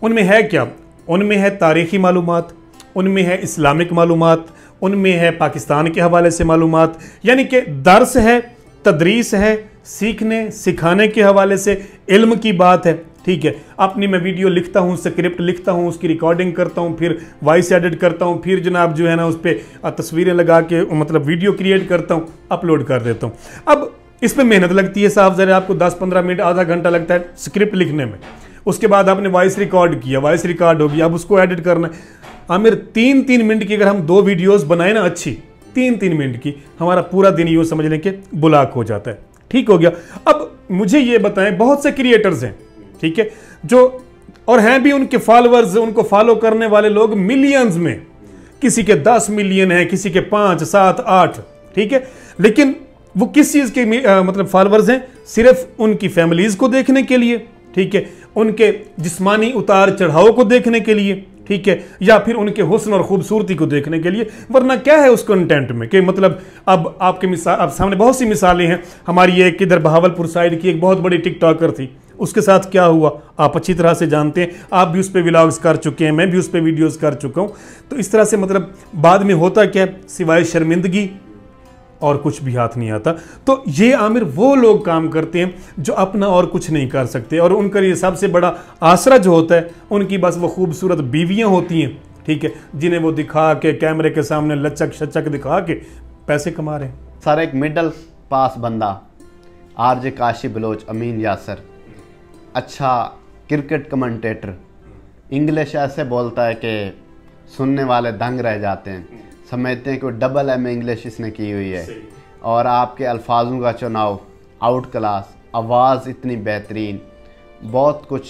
उनमें है क्या, उनमें है तारीख़ी मालूमात, उनमें है इस्लामिक मालूमात, उनमें है पाकिस्तान के हवाले से मालूमात, यानी कि दर्स है, तदरीस है, सीखने सिखाने के हवाले से इल्म की बात है, ठीक है। अपनी मैं वीडियो लिखता हूँ, स्क्रिप्ट लिखता हूँ, उसकी रिकॉर्डिंग करता हूँ, फिर वॉइस एडिट करता हूँ, फिर जनाब जो है ना उस पर तस्वीरें लगा के मतलब वीडियो क्रिएट करता हूँ, अपलोड कर देता हूँ। अब इसमें मेहनत लगती है साहब, ज़रा आपको 10-15 मिनट आधा घंटा लगता है स्क्रिप्ट लिखने में। उसके बाद आपने वॉइस रिकॉर्ड किया, वॉइस रिकॉर्ड होगी, अब उसको एडिट करना है। आमिर 3-3 मिनट की अगर हम 2 वीडियोस बनाए ना अच्छी 3-3 मिनट की, हमारा पूरा दिन यूँ समझ लें कि ब्लॉक हो जाता है, ठीक हो गया। अब मुझे ये बताएं, बहुत से क्रिएटर्स हैं, ठीक है, जो और हैं भी उनके फॉलोअर्स, उनको फॉलो करने वाले लोग मिलियंस में, किसी के 10 मिलियन है, किसी के 5, 7, 8, ठीक है। लेकिन वो किस चीज़ के मतलब फॉलोअर्स हैं? सिर्फ उनकी फैमिलीज को देखने के लिए, ठीक है, उनके जिस्मानी उतार चढ़ाव को देखने के लिए, ठीक है, या फिर उनके हुस्न और खूबसूरती को देखने के लिए। वरना क्या है उस कंटेंट में कि मतलब अब आपके मिसाल, अब सामने बहुत सी मिसालें हैं। हमारी एक इधर बहावलपुर साइड की एक बहुत बड़ी टिकटॉकर थी, उसके साथ क्या हुआ आप अच्छी तरह से जानते हैं। आप भी उस पर व्लॉग्स कर चुके हैं, मैं भी उस पर वीडियोस कर चुका हूँ। तो इस तरह से मतलब बाद में होता क्या, सिवाय शर्मिंदगी और कुछ भी हाथ नहीं आता। तो ये आमिर वो लोग काम करते हैं जो अपना और कुछ नहीं कर सकते, और उनका ये सबसे बड़ा आसरा जो होता है उनकी बस वो खूबसूरत बीवियां होती हैं, ठीक है, जिन्हें वो दिखा के कैमरे के सामने लचक शचक दिखा के पैसे कमा रहे हैं। सर एक मिडल पास बंदा आरजे काशी बलोच, अमीन यासर, अच्छा क्रिकेट कमेंटेटर, इंग्लिश ऐसे बोलता है कि सुनने वाले दंग रह जाते हैं, समझते हैं कि वो डबल एम इंग्लिश इसने की हुई है। और आपके अल्फाजों का चुनाव आउट क्लास, आवाज़ इतनी बेहतरीन, बहुत कुछ।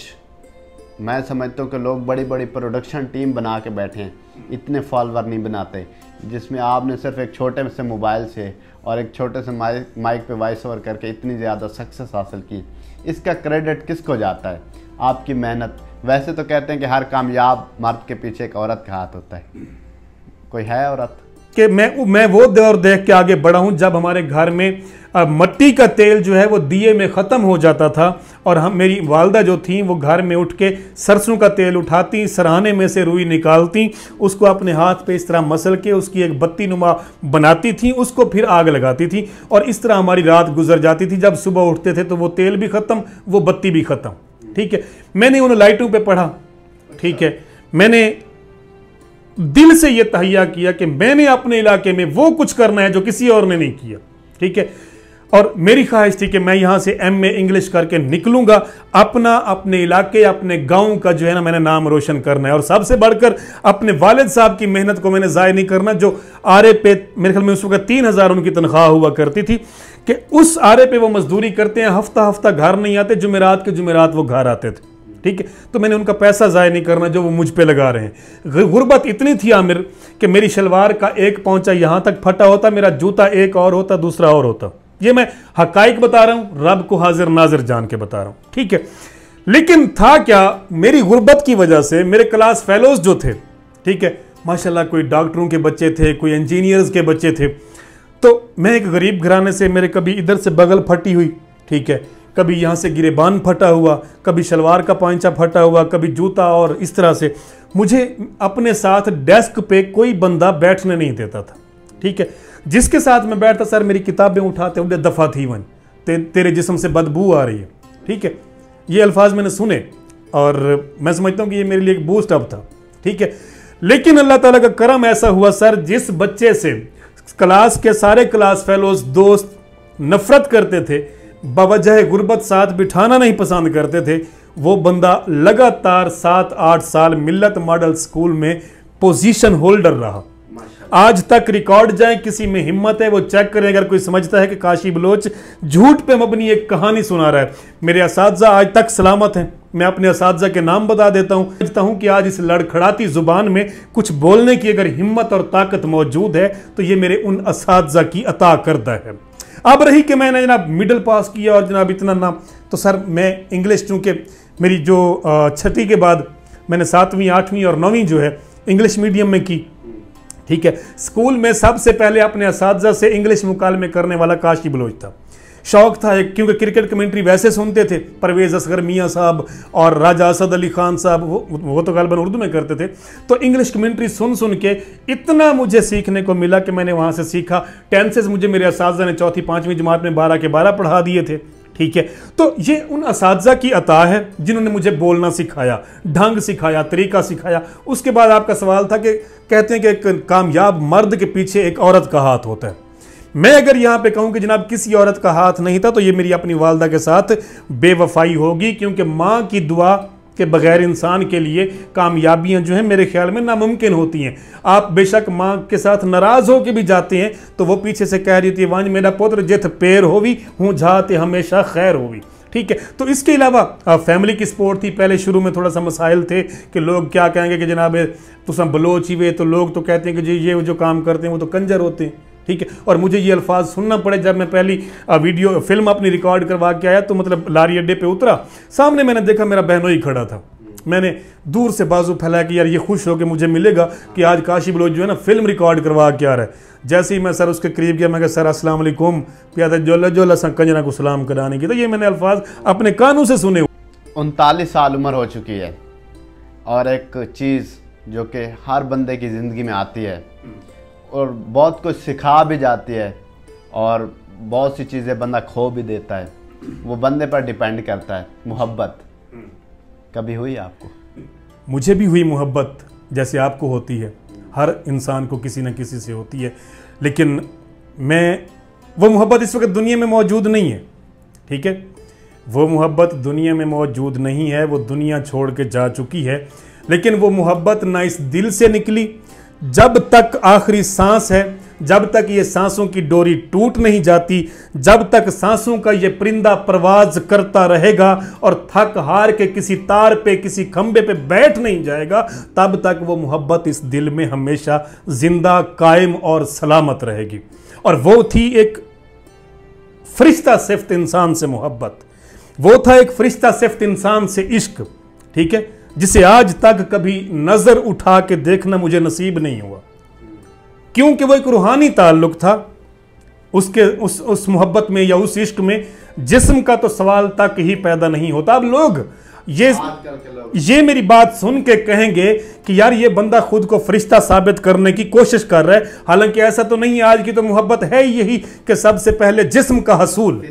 मैं समझता हूँ कि लोग बड़ी बड़ी प्रोडक्शन टीम बना के बैठे हैं, इतने फॉलोवर नहीं बनाते, जिसमें आपने सिर्फ एक छोटे से मोबाइल से और एक छोटे से माइक पे वॉइस ओवर करके इतनी ज़्यादा सक्सेस हासिल की। इसका क्रेडिट किसको जाता है? आपकी मेहनत। वैसे तो कहते हैं कि हर कामयाब मर्द के पीछे एक औरत का हाथ होता है, कोई है औरत? कि मैं वो दौर देख के आगे बढ़ा हूं जब हमारे घर में मट्टी का तेल जो है वो दिए में ख़त्म हो जाता था, और हम, मेरी वालदा जो थी वो घर में उठ के सरसों का तेल उठाती, सराहने में से रुई निकालती, उसको अपने हाथ पे इस तरह मसल के उसकी एक बत्ती नुमा बनाती थी, उसको फिर आग लगाती थी, और इस तरह हमारी रात गुजर जाती थी। जब सुबह उठते थे तो वो तेल भी ख़त्म, वो बत्ती भी ख़त्म, ठीक है। मैंने उन लाइटों पर पढ़ा, ठीक है, मैंने दिल से यह तहैया किया कि मैंने अपने इलाके में वो कुछ करना है जो किसी और ने नहीं किया, ठीक है। और मेरी ख्वाहिश थी कि मैं यहां से MA इंग्लिश करके निकलूंगा, अपने इलाके, अपने गांव का जो है ना मैंने नाम रोशन करना है, और सबसे बढ़कर अपने वालिद साहब की मेहनत को मैंने ज़ाय नहीं करना। जो आरे पे मेरे ख्याल में उस वक्त 3000 उनकी तनख्वाह हुआ करती थी, कि उस आरे पे वो मजदूरी करते हैं, हफ्ता हफ्ता घर नहीं आते, जुमेरात के जुमेरात वो घर आते थे, ठीक है। तो मैंने उनका पैसा ज़ाय नहीं करना जो वो मुझ पे लगा रहे हैं। गुर्बत इतनी थी आमिर कि मेरी शलवार का एक पौंचा यहाँ तक फटा होता, मेरा जूता एक और होता, दूसरा और होता। ये मैं हकाइक बता रहा हूँ, रब को हाजिर नाजिर जान के बता रहा हूँ, ठीक है। लेकिन था क्या, मेरी गुर्बत की वजह से मेरे क्लास फेलोज जो थे, ठीक है, माशाल्लाह कोई डॉक्टरों के बच्चे थे, कोई इंजीनियर्स के बच्चे थे। तो मैं एक गरीब घराने से, मेरे कभी इधर से बगल फटी हुई, ठीक है, कभी यहाँ से गिरेबान फटा हुआ, कभी शलवार का पांचा फटा हुआ, कभी जूता, और इस तरह से मुझे अपने साथ डेस्क पे कोई बंदा बैठने नहीं देता था, ठीक है। जिसके साथ मैं बैठता, सर मेरी किताबें उठाते उठे दफ़ा थी वन, तेरे जिस्म से बदबू आ रही है, ठीक है। ये अल्फाज मैंने सुने और मैं समझता हूँ कि ये मेरे लिए एक बूस्ट अप था, ठीक है। लेकिन अल्लाह ताला का करम ऐसा हुआ सर, जिस बच्चे से क्लास के सारे क्लास फेलोज दोस्त नफरत करते थे, बवजह गुर्बत साथ बिठाना नहीं पसंद करते थे, वो बंदा लगातार 7-8 साल मिल्लत मॉडल स्कूल में पोजीशन होल्डर रहा। आज तक रिकॉर्ड जाए, किसी में हिम्मत है वो चेक करें, अगर कोई समझता है कि काशी बलोच झूठ पे मबनी एक कहानी सुना रहा है। मेरे असातिज़ा आज तक सलामत हैं, मैं अपने असातिज़ा के नाम बता देता हूँ। समझता हूँ कि आज इस लड़खड़ाती जुबान में कुछ बोलने की अगर हिम्मत और ताकत मौजूद है तो ये मेरे उन असातिज़ा की अता करता है। अब रही कि मैंने जनाब मिडिल पास किया और जनाब इतना नाम, तो सर मैं इंग्लिश, चूँकि मेरी जो 6वीं के बाद मैंने 7वीं 8वीं और 9वीं जो है इंग्लिश मीडियम में की, ठीक है। स्कूल में सबसे पहले अपने असातिज़ा से इंग्लिश मुकालमे करने वाला काशी बलोच था। शौक था क्योंकि क्रिकेट कमेंट्री वैसे सुनते थे, परवेज़ असगर मियाँ साहब और राजा असद अली खान साहब, वो तो गालिबन उर्दू में करते थे। तो इंग्लिश कमेंट्री सुन सुन के इतना मुझे सीखने को मिला कि मैंने वहाँ से सीखा। टेंसेस मुझे मेरे असातिज़ा ने 4वीं 5वीं जमात में 12 के 12 पढ़ा दिए थे, ठीक है। तो ये उन असातिज़ा की अता है जिन्होंने मुझे बोलना सिखाया, ढंग सिखाया, तरीका सिखाया। उसके बाद आपका सवाल था कि कहते हैं कि एक कामयाब मर्द के पीछे एक औरत का हाथ होता है। मैं अगर यहाँ पे कहूँ कि जनाब किसी औरत का हाथ नहीं था, तो ये मेरी अपनी वालदा के साथ बेवफाई होगी, क्योंकि माँ की दुआ के बगैर इंसान के लिए कामयाबियां जो हैं मेरे ख्याल में नामुमकिन होती हैं। आप बेशक माँ के साथ नाराज हो के भी जाते हैं तो वो पीछे से कह रही थी, वांज मेरा पुत्र जिथ पेर होवी हूँ जाते हमेशा खैर होवी, ठीक है। तो इसके अलावा फैमिली की सपोर्ट थी। पहले शुरू में थोड़ा सा मसाइल थे कि लोग क्या कहेंगे कि जनाब तुम बलोच ही वे, तो लोग तो कहते हैं कि जी ये जो काम करते हैं वो तो कंजर होते हैं, ठीक है। और मुझे ये अल्फाज सुनना पड़े जब मैं पहली फिल्म अपनी रिकॉर्ड करवा के आया, तो मतलब लारी अड्डे पे उतरा, सामने मैंने देखा मेरा बहनोई खड़ा था। मैंने दूर से बाजू फैलाया कि यार ये खुश हो के मुझे मिलेगा कि आज काशी बलोच जो है ना फिल्म रिकॉर्ड करवा के आ रहा है। जैसे ही मैं सर उसके करीब गया, मैं कहा सर अस्सलाम वालेकुम, प्यादा जोला जोला सा कंजना को सलाम कराने की। तो ये मैंने अल्फाज अपने कानों से सुने। 39 साल उम्र हो चुकी है और एक चीज़ जो कि हर बंदे की ज़िंदगी में आती है और बहुत कुछ सिखा भी जाती है और बहुत सी चीज़ें बंदा खो भी देता है, वो बंदे पर डिपेंड करता है। मोहब्बत कभी हुई आपको? मुझे भी हुई मोहब्बत, जैसे आपको होती है, हर इंसान को किसी न किसी से होती है, लेकिन वो मोहब्बत इस वक्त दुनिया में मौजूद नहीं है, ठीक है। वो मोहब्बत दुनिया में मौजूद नहीं है, वो दुनिया छोड़ के जा चुकी है। लेकिन वो मोहब्बत ना इस दिल से निकली, जब तक आखिरी सांस है, जब तक ये सांसों की डोरी टूट नहीं जाती, जब तक सांसों का ये परिंदा परवाज करता रहेगा और थक हार के किसी तार पे किसी खंबे पे बैठ नहीं जाएगा, तब तक वो मोहब्बत इस दिल में हमेशा जिंदा, कायम और सलामत रहेगी। और वो थी एक फरिश्ता सिफ्त इंसान से मोहब्बत, वो था एक फरिश्ता सिफ्त इंसान से इश्क, ठीक है, जिसे आज तक कभी नजर उठा के देखना मुझे नसीब नहीं हुआ, क्योंकि वो एक रूहानी ताल्लुक था। उसके उस मोहब्बत में या उस इश्क में जिस्म का तो सवाल तक ही पैदा नहीं होता। अब लोग ये मेरी बात सुन के कहेंगे कि यार ये बंदा खुद को फरिश्ता साबित करने की कोशिश कर रहा है, हालांकि ऐसा तो नहीं है। आज की तो मोहब्बत है यही कि सबसे पहले जिस्म का हसूल,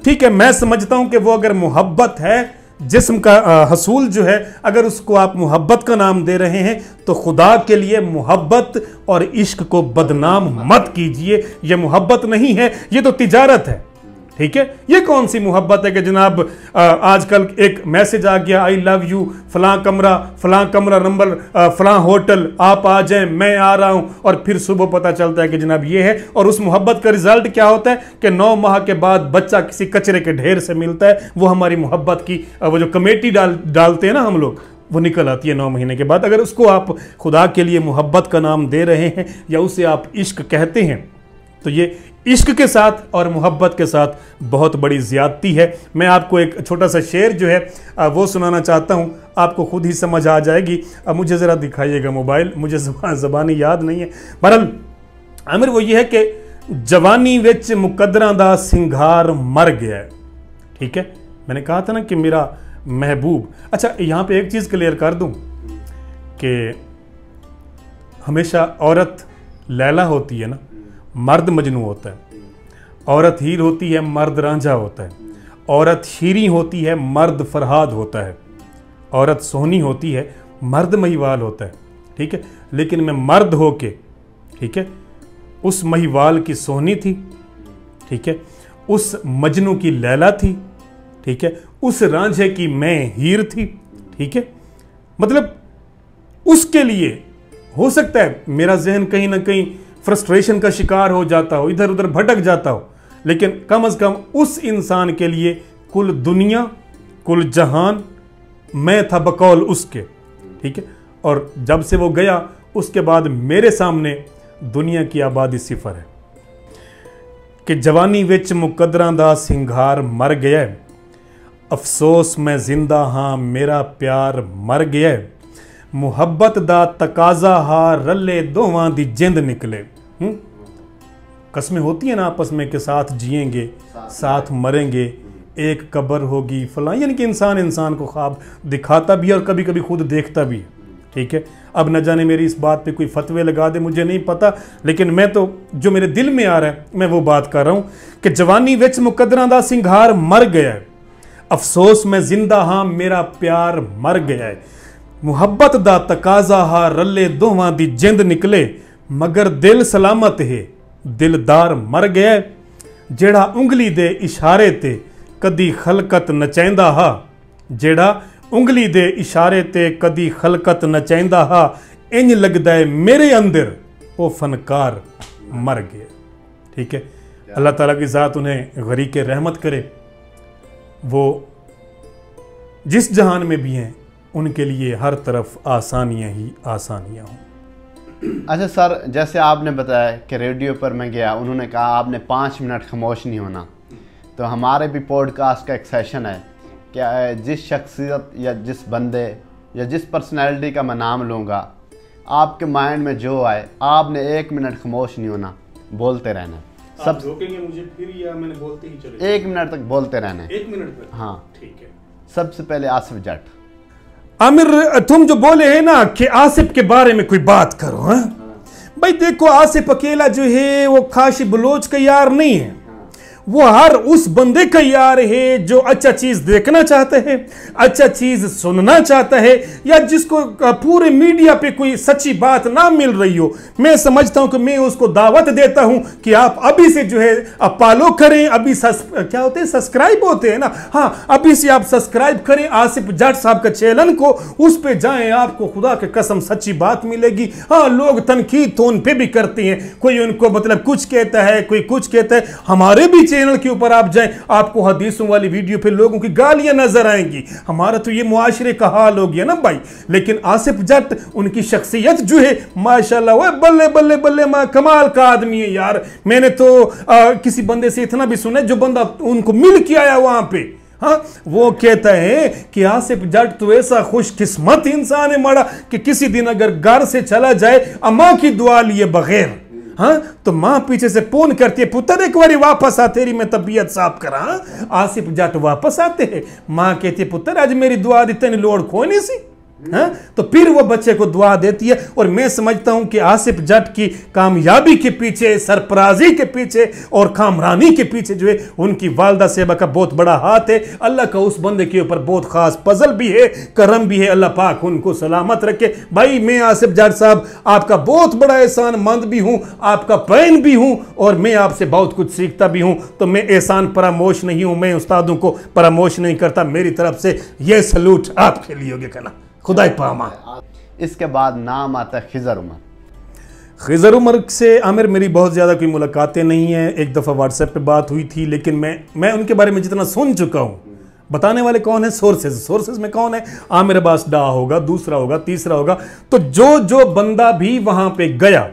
ठीक है। मैं समझता हूं कि वो अगर मोहब्बत है, जिस्म का हसूल जो है, अगर उसको आप मोहब्बत का नाम दे रहे हैं तो खुदा के लिए मोहब्बत और इश्क को बदनाम मत कीजिए। ये मोहब्बत नहीं है, ये तो तिजारत है, ठीक है। ये कौन सी मोहब्बत है कि जनाब आजकल एक मैसेज आ गया, आई लव यू, फलां कमरा नंबर फलां होटल, आप आ जाएं, मैं आ रहा हूं, और फिर सुबह पता चलता है कि जनाब ये है। और उस मोहब्बत का रिजल्ट क्या होता है कि 9 माह के बाद बच्चा किसी कचरे के ढेर से मिलता है। वो हमारी मोहब्बत की वो जो कमेटी डालते हैं ना हम लोग, वो निकल आती है 9 महीने के बाद। अगर उसको आप खुदा के लिए मोहब्बत का नाम दे रहे हैं या उसे आप इश्क कहते हैं, तो ये इश्क के साथ और मोहब्बत के साथ बहुत बड़ी ज़्यादती है। मैं आपको एक छोटा सा शेर जो है वो सुनाना चाहता हूँ, आपको खुद ही समझ आ जाएगी। अब मुझे ज़रा दिखाइएगा मोबाइल, मुझे ज़बानी याद नहीं है। बहरहाल आमिर वो ये है कि जवानी विच मुकद्दरां दा सिंगार मर गया है, ठीक है। मैंने कहा था ना कि मेरा महबूब। अच्छा, यहाँ पे एक चीज़ क्लियर कर दूँ कि हमेशा औरत लैला होती है ना, मर्द मजनू होता है। औरत हीर होती है, मर्द रांझा होता है। औरत शीरी होती है, मर्द फरहाद होता है। औरत सोहनी होती है, मर्द महिवाल होता है, ठीक है। लेकिन मैं मर्द होके, ठीक है, उस महिवाल की सोहनी थी, ठीक है, उस मजनू की लैला थी, ठीक है, उस रांझे की मैं हीर थी, ठीक है। मतलब उसके लिए हो सकता है मेरा जहन कहीं ना कहीं फ्रस्ट्रेशन का शिकार हो जाता हो, इधर उधर भटक जाता हो, लेकिन कम से कम उस इंसान के लिए कुल दुनिया, कुल जहान मैं था बकौल उसके, ठीक है। और जब से वो गया उसके बाद मेरे सामने दुनिया की आबादी सिफर है कि जवानी विच मुकद्दरां दा सिंगार मर गया है, अफसोस मैं जिंदा हाँ मेरा प्यार मर गया है, मुहब्बत दा तकाजा हा रले दोवां दी जिंद निकले। कसमें होती है ना आपस में कि साथ जिएंगे, साथ मरेंगे, एक कब्र होगी फलां, यानी कि इंसान को ख्वाब दिखाता भी है और कभी कभी खुद देखता भी है, ठीक है। अब न जाने मेरी इस बात पे कोई फतवे लगा दे, मुझे नहीं पता, लेकिन मैं तो जो मेरे दिल में आ रहा है मैं वो बात कर रहा हूँ कि जवानी विच मुकद्दरां दा सिंगार मर गया है, अफसोस मैं जिंदा हाँ मेरा प्यार मर गया है, मुहब्बत दा तकाजा हा रले दोवां दी जिंद निकले, मगर दिल सलामत है दिलदार मर गया है, जेड़ा उंगली दे इशारे ते कदी खलकत नचैंदा हा, जेड़ा उंगली दे इशारे ते कदी खलकत नचैंदा हा, इंज लगदा है मेरे अंदर वो फनकार मर गया, ठीक है। अल्लाह ताला की ज़ात उन्हें गरीक़ रहमत करे। वो जिस जहान में भी हैं उनके लिए हर तरफ आसानियां ही आसानियां हों। अच्छा सर, जैसे आपने बताया कि रेडियो पर मैं गया, उन्होंने कहा आपने 5 मिनट खामोश नहीं होना, तो हमारे भी पॉडकास्ट का एक सेशन है कि जिस शख्सियत या जिस बंदे या जिस पर्सनैलिटी का मैं नाम लूँगा, आपके माइंड में जो आए आपने 1 मिनट खामोश नहीं होना, बोलते रहना। सब रोकेंगे मुझे फिर या मैंने बोलते ही चले? 1 मिनट तक बोलते रहना है। 1 मिनट तक? हाँ ठीक है। सबसे पहले आसिफ जट। आमिर, तुम जो बोले हैं ना कि आसिफ के बारे में कोई बात करो, हाँ भाई देखो, आसिफ अकेला जो है वो काशी बलोच का यार नहीं है, वो हर उस बंदे का यार है जो अच्छा चीज देखना चाहता है, अच्छा चीज सुनना चाहता है, या जिसको पूरे मीडिया पे कोई सच्ची बात ना मिल रही हो। मैं समझता हूं कि मैं उसको दावत देता हूं कि आप अभी से जो है आप फॉलो करें, अभी क्या होते हैं, सब्सक्राइब होते हैं ना, हाँ अभी से आप सब्सक्राइब करें आसिफ जट साहब का चैनल को, उस पे जाएं, आपको खुदा के कसम सच्ची बात मिलेगी। हाँ लोग तनकीद तो उन पे भी करते हैं, कोई उनको मतलब कुछ कहता है, कोई कुछ कहता है, हमारे भी चैनल के ऊपर आप जाएं, आपको हदीसों वाली वीडियो पे लोगों की गालियां नजर आएंगी। हमारा तो ये मुआशरे का हाल हो गया ना भाई। लेकिन आसिफ जट, उनकी शख्सियत जो है माशाल्लाह, वो बल्ले बल्ले बल्ले कमाल का आदमी है यार। मैंने तो किसी बंदे से इतना भी सुना, जो बंदा उनको मिल के आया वहां पे, हाँ वो कहता है कि आसिफ जट तो ऐसा खुशकिस्मत इंसान है मड़ा कि किसी दिन अगर घर से चला जाए अम्मा की दुआ लिए बगैर, हाँ तो मां पीछे से फोन करती है, पुत्र एक बारी वापस आ, तेरी मैं तबीयत साफ करा। आसिफ जट वापस आते हैं, मां कहती है पुत्र आज मेरी दुआ दी तेन लोड़ खोई नहीं सी, हाँ तो फिर वो बच्चे को दुआ देती है। और मैं समझता हूं कि आसिफ जट की कामयाबी के पीछे, सरफराजी के पीछे और कामरानी के पीछे जो है उनकी वालदा सेबा का बहुत बड़ा हाथ है। अल्लाह का उस बंदे के ऊपर बहुत खास फजल भी है, करम भी है, अल्लाह पाक उनको सलामत रखे। भाई मैं आसिफ जट साहब आपका बहुत बड़ा एहसान मंद भी हूं, आपका फैन भी हूं, और मैं आपसे बहुत कुछ सीखता भी हूं। तो मैं एहसान परामोश नहीं हूं, मैं उस्तादों को परामोश नहीं करता। मेरी तरफ से यह सलूट आपके लिए होगा कहना, खुदा पामा। इसके बाद नाम आता है खिजर उमर। खिजर उमर से आमिर मेरी बहुत ज़्यादा कोई मुलाकातें नहीं हैं, एक दफ़ा व्हाट्सएप पे बात हुई थी, लेकिन मैं उनके बारे में जितना सुन चुका हूँ, बताने वाले कौन है, सोर्सेज में कौन है, आमिर अब्बास डा होगा, दूसरा होगा, तीसरा होगा। तो जो बंदा भी वहाँ पे गया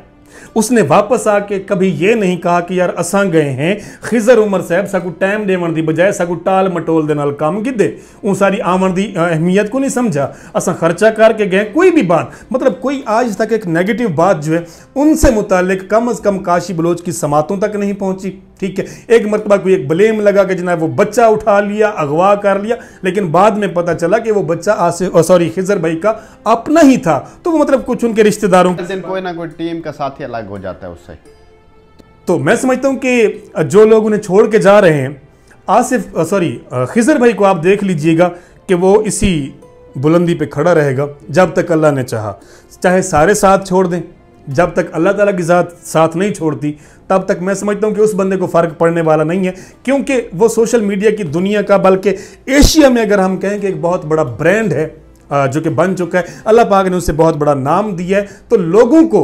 उसने वापस आके कभी ये नहीं कहा कि यार असां गए हैं खिजर उमर साहब साकू टाइम देवन दी बजाय साकू टाल मटोल दे नाल काम कीते, उन सारी आमन दी अहमियत को नहीं समझा, असां खर्चा करके गए। कोई भी बात, मतलब कोई आज तक एक नेगेटिव बात जो है उनसे मुतालिक कम अज़ कम काशी बलोच की समातों तक नहीं पहुंची। ठीक है, एक मरतबा कोई एक ब्लेम लगा कि जनाब वो बच्चा उठा लिया, अगवा कर लिया, लेकिन बाद में पता चला कि वो बच्चा खिजर भाई का अपना ही था। तो वो मतलब कुछ उनके रिश्तेदारों दिन कोई ना कोई टीम का साथी अलग हो जाता है उससे। तो मैं समझता हूं कि जो लोग उन्हें छोड़ के जा रहे हैं, खिजर भाई को आप देख लीजिएगा कि वो इसी बुलंदी पे खड़ा रहेगा जब तक अल्लाह ने चाहा। चाहे सारे साथ छोड़ दें, जब तक अल्लाह ताला की ज़ात साथ नहीं छोड़ती तब तक मैं समझता हूं कि उस बंदे को फ़र्क पड़ने वाला नहीं है, क्योंकि वो सोशल मीडिया की दुनिया का, बल्कि एशिया में अगर हम कहें कि एक बहुत बड़ा ब्रांड है जो कि बन चुका है। अल्लाह पाक ने उसे बहुत बड़ा नाम दिया है, तो लोगों को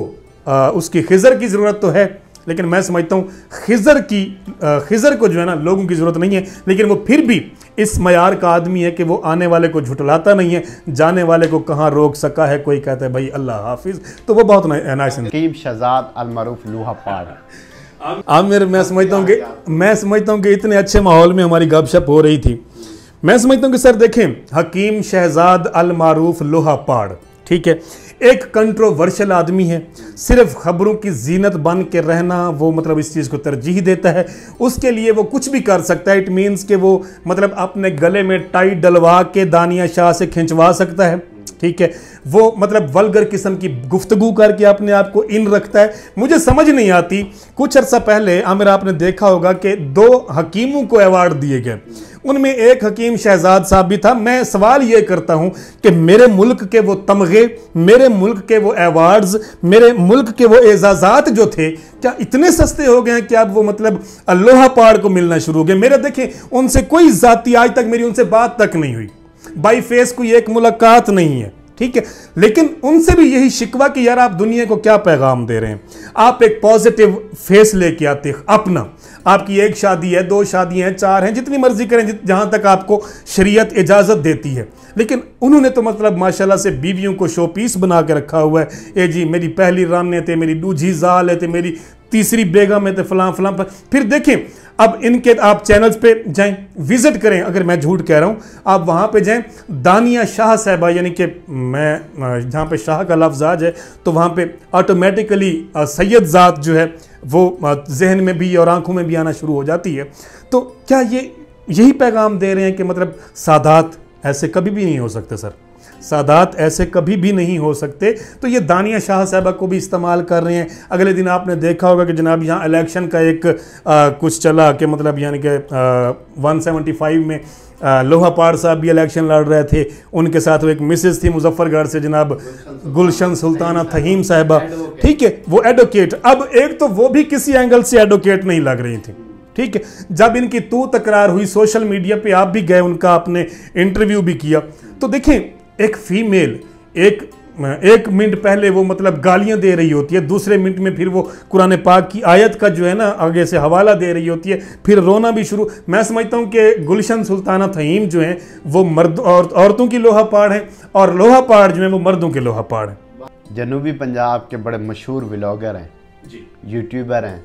उसकी खिजर की ज़रूरत तो है, लेकिन मैं समझता हूँ खिजर को जो है ना लोगों की ज़रूरत नहीं है। लेकिन वो फिर भी इस मयार का आदमी है कि वो आने वाले को झुटलाता नहीं है, जाने वाले को कहाँ रोक सका है कोई कहता है भाई अल्लाह हाफिज। तो वो बहुत नाइस। हकीम शहजाद अल मरूफ लोहा पाड़। आमिर, मैं समझता हूँ कि इतने अच्छे माहौल में हमारी गपशप हो रही थी। मैं समझता हूँ कि सर देखें, हकीम शहजाद अल मारूफ लोहा पाड़, ठीक है, एक कंट्रोवर्शियल आदमी है, सिर्फ खबरों की जीनत बन के रहना वो मतलब इस चीज़ को तरजीह देता है। उसके लिए वो कुछ भी कर सकता है। इट मीन्स कि वो मतलब अपने गले में टाई डलवा के दानिया शाह से खिंचवा सकता है, ठीक है, वो मतलब वल्गर किस्म की गुफ्तगू करके अपने आप को इन रखता है। मुझे समझ नहीं आती, कुछ अर्सा पहले आमिर आपने देखा होगा कि 2 हकीमों को अवार्ड दिए गए, उनमें एक हकीम शहजाद साहब भी था। मैं सवाल ये करता हूं कि मेरे मुल्क के वो तमगे, मेरे मुल्क के वो अवार्ड्स, मेरे मुल्क के वो एजाजात जो थे, क्या इतने सस्ते हो गए हैं कि अब वो मतलब लोहा पाड़ को मिलना शुरू हो गए। मेरा देखें, उनसे कोई जाती आज तक मेरी उनसे बात तक नहीं हुई, बाई फेस कोई एक मुलाकात नहीं है, ठीक है। लेकिन उनसे भी यही शिकवा कि यार आप दुनिया को क्या पैगाम दे रहे हैं। आप एक पॉजिटिव फेस लेके आते अपना, आपकी एक शादी है, 2 शादियां हैं, 4 हैं, जितनी मर्जी करें, जहां तक आपको शरीयत इजाजत देती है। लेकिन उन्होंने तो मतलब माशाल्लाह से बीवियों को शो पीस बना के रखा हुआ है। ए जी मेरी पहली राने थे, मेरी दूजी जाल है थे, मेरी तीसरी बेगम है थे, फलां फलां। फिर देखें अब इनके आप चैनल्स पे जाएं, विजिट करें, अगर मैं झूठ कह रहा हूं आप वहां पे जाएं, दानिया शाह साहबा, यानी कि मैं जहां पे शाह का लफ्ज़ आ जाए तो वहां पे ऑटोमेटिकली सैयद ज़ात जो है वो जहन में भी और आंखों में भी आना शुरू हो जाती है। तो क्या ये यही पैगाम दे रहे हैं कि मतलब सादात ऐसे कभी भी नहीं हो सकते सर, सादात ऐसे कभी भी नहीं हो सकते। तो ये दानिया शाह साहबा को भी इस्तेमाल कर रहे हैं। अगले दिन आपने देखा होगा कि जनाब यहाँ इलेक्शन का एक कुछ चला कि मतलब यानी कि 175 में लोहापाड़ साहब भी इलेक्शन लड़ रहे थे, उनके साथ वो एक मिसेस थी मुजफ्फरगढ़ से जनाब गुलशन सुल्ताना थहीम साहबा, ठीक है, वो एडवोकेट। अब एक तो वो भी किसी एंगल से एडवोकेट नहीं लग रही थी, ठीक है। जब इनकी तू तकरार हुई सोशल मीडिया पे, आप भी गए, उनका आपने इंटरव्यू भी किया, तो देखें एक फीमेल एक मिनट पहले वो मतलब गालियां दे रही होती है, दूसरे मिनट में फिर वो कुरान पाक की आयत का जो है ना आगे से हवाला दे रही होती है, फिर रोना भी शुरू। मैं समझता हूं कि गुलशन सुल्ताना थहीम जो है वो मर्द और औरतों की लोहा पाड़ है, और लोहा पाड़ जो है वो मर्दों के लोहा पाड़ है। जनूबी पंजाब के बड़े मशहूर व्लॉगर हैं जी, यूट्यूबर हैं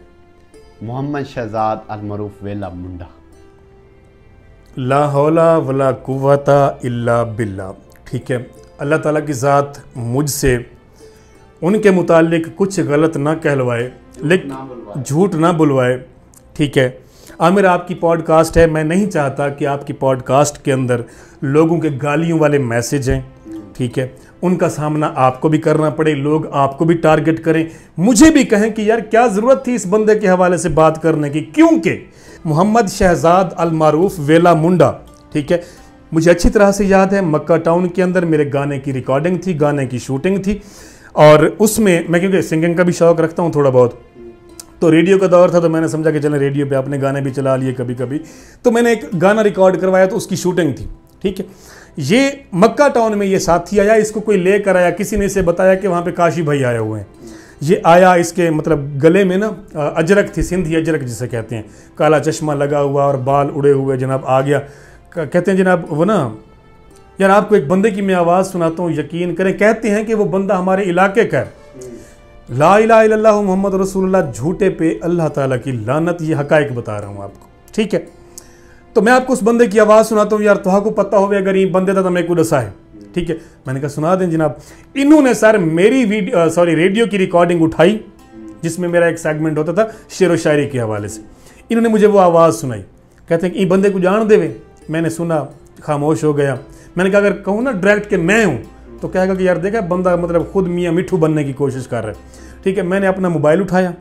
मोहम्मद शहजाद अलमरूफ वेला मुंडा। ला हौला वला कुव्वता इल्ला बिल्ला, ठीक है। अल्लाह ताला की ज़ात मुझसे उनके मुतालिक कुछ गलत ना कहलवाए, लेकिन झूठ ना बुलवाए, ठीक है। आमिर आपकी पॉडकास्ट है, मैं नहीं चाहता कि आपकी पॉडकास्ट के अंदर लोगों के गालियों वाले मैसेज हैं, ठीक है, उनका सामना आपको भी करना पड़े, लोग आपको भी टारगेट करें, मुझे भी कहें कि यार क्या ज़रूरत थी इस बंदे के हवाले से बात करने की। क्योंकि मोहम्मद शहजाद अलमारूफ वेला मुंडा, ठीक है, मुझे अच्छी तरह से याद है मक्का टाउन के अंदर मेरे गाने की रिकॉर्डिंग थी, गाने की शूटिंग थी, और उसमें मैं क्योंकि सिंगिंग का भी शौक़ रखता हूँ थोड़ा बहुत, तो रेडियो का दौर था, तो मैंने समझा कि चलें रेडियो पे अपने गाने भी चला लिए कभी कभी। तो मैंने एक गाना रिकॉर्ड करवाया, तो उसकी शूटिंग थी, ठीक है। ये मक्का टाउन में ये साथी आया, इसको कोई लेकर आया, किसी ने इसे बताया कि वहाँ पे काशी भाई आए हुए हैं। ये आया, इसके मतलब गले में ना अजरक थी, सिंधी अजरक जिसे कहते हैं, काला चश्मा लगा हुआ और बाल उड़े हुए, जनाब आ गया। कहते हैं जनाब वो ना यार आपको एक बंदे की मैं आवाज़ सुनाता हूँ, यकीन करें, कहते हैं कि वो बंदा हमारे इलाके का है। ला इलाहा इल्लल्लाह मोहम्मद रसूलुल्लाह, झूठे पे अल्लाह ताला की लानत, ये हकायक बता रहा हूँ आपको, ठीक है। तो मैं आपको उस बंदे की आवाज़ सुनाता हूँ, यार तुहा को पता हो अगर ये बंदे था तो मैं को दसा है, ठीक है। मैंने कहा सुना दें जनाब। इन्होंने सर मेरी रेडियो की रिकॉर्डिंग उठाई, जिसमें मेरा एक सेगमेंट होता था शेर व शायरी के हवाले से। इन्होंने मुझे वो आवाज़ सुनाई, कहते हैं कि ये बंदे को जान देवे। मैंने सुना, खामोश हो गया। मैंने कहा अगर कहूँ ना डायरेक्ट कि मैं हूँ तो कहेगा कि यार देखा बंदा मतलब खुद मियाँ मिठू बनने की कोशिश कर रहा है, ठीक है। मैंने अपना मोबाइल उठाया,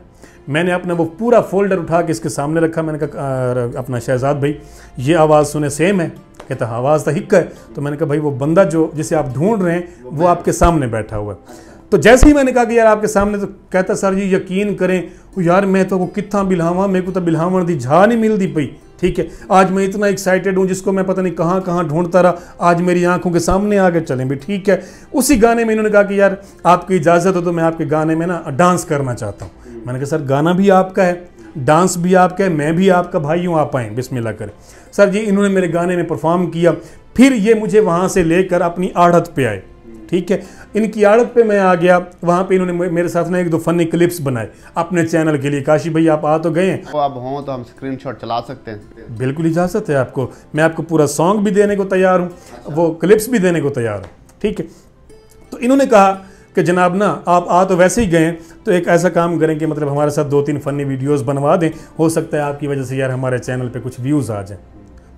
मैंने अपना वो पूरा फोल्डर उठा के इसके सामने रखा। मैंने कहा अपना शहजाद भाई ये आवाज़ सुने सेम है? कहता हाँ आवाज़ तो हिक्का है। तो मैंने कहा भाई वो बंदा जो जिसे आप ढूंढ रहे हैं वो आपके सामने बैठा हुआ है। तो जैसे ही मैंने कहा कि यार आपके सामने, तो कहता सर जी यकीन करें यार मैं तो कितना बिल्हावा, मेरे को तो बिल्हावन दी झा नहीं मिलती पई, ठीक है। आज मैं इतना एक्साइटेड हूँ जिसको मैं पता नहीं कहाँ कहाँ ढूंढता रहा, आज मेरी आंखों के सामने आ गए। चलें भी ठीक है। उसी गाने में इन्होंने कहा कि यार आपकी इजाज़त हो तो मैं आपके गाने में ना डांस करना चाहता हूँ। मैंने कहा सर गाना भी आपका है, डांस भी आपका है, मैं भी आपका भाई हूँ, आप आएँ बिस्मिल्लाह करें। सर जी इन्होंने मेरे गाने में परफॉर्म किया। फिर ये मुझे वहाँ से लेकर अपनी आड़त पे आए, ठीक है। इनकी आड़त पे मैं आ गया, वहाँ पे इन्होंने मेरे साथ ना एक दो फनी क्लिप्स बनाए अपने चैनल के लिए। काशी भाई आप आ तो गए हैं, तो अब हों तो हम स्क्रीनशॉट चला सकते हैं? बिल्कुल इजाज़त है आपको, मैं आपको पूरा सॉन्ग भी देने को तैयार हूँ, वो क्लिप्स भी देने को तैयार हूँ, ठीक है। तो इन्होंने कहा कि जनाब ना आप आ तो वैसे ही गए हैं, तो एक ऐसा काम करें कि मतलब हमारे साथ 2-3 फनी वीडियोस बनवा दें, हो सकता है आपकी वजह से यार हमारे चैनल पे कुछ व्यूज़ आ जाए।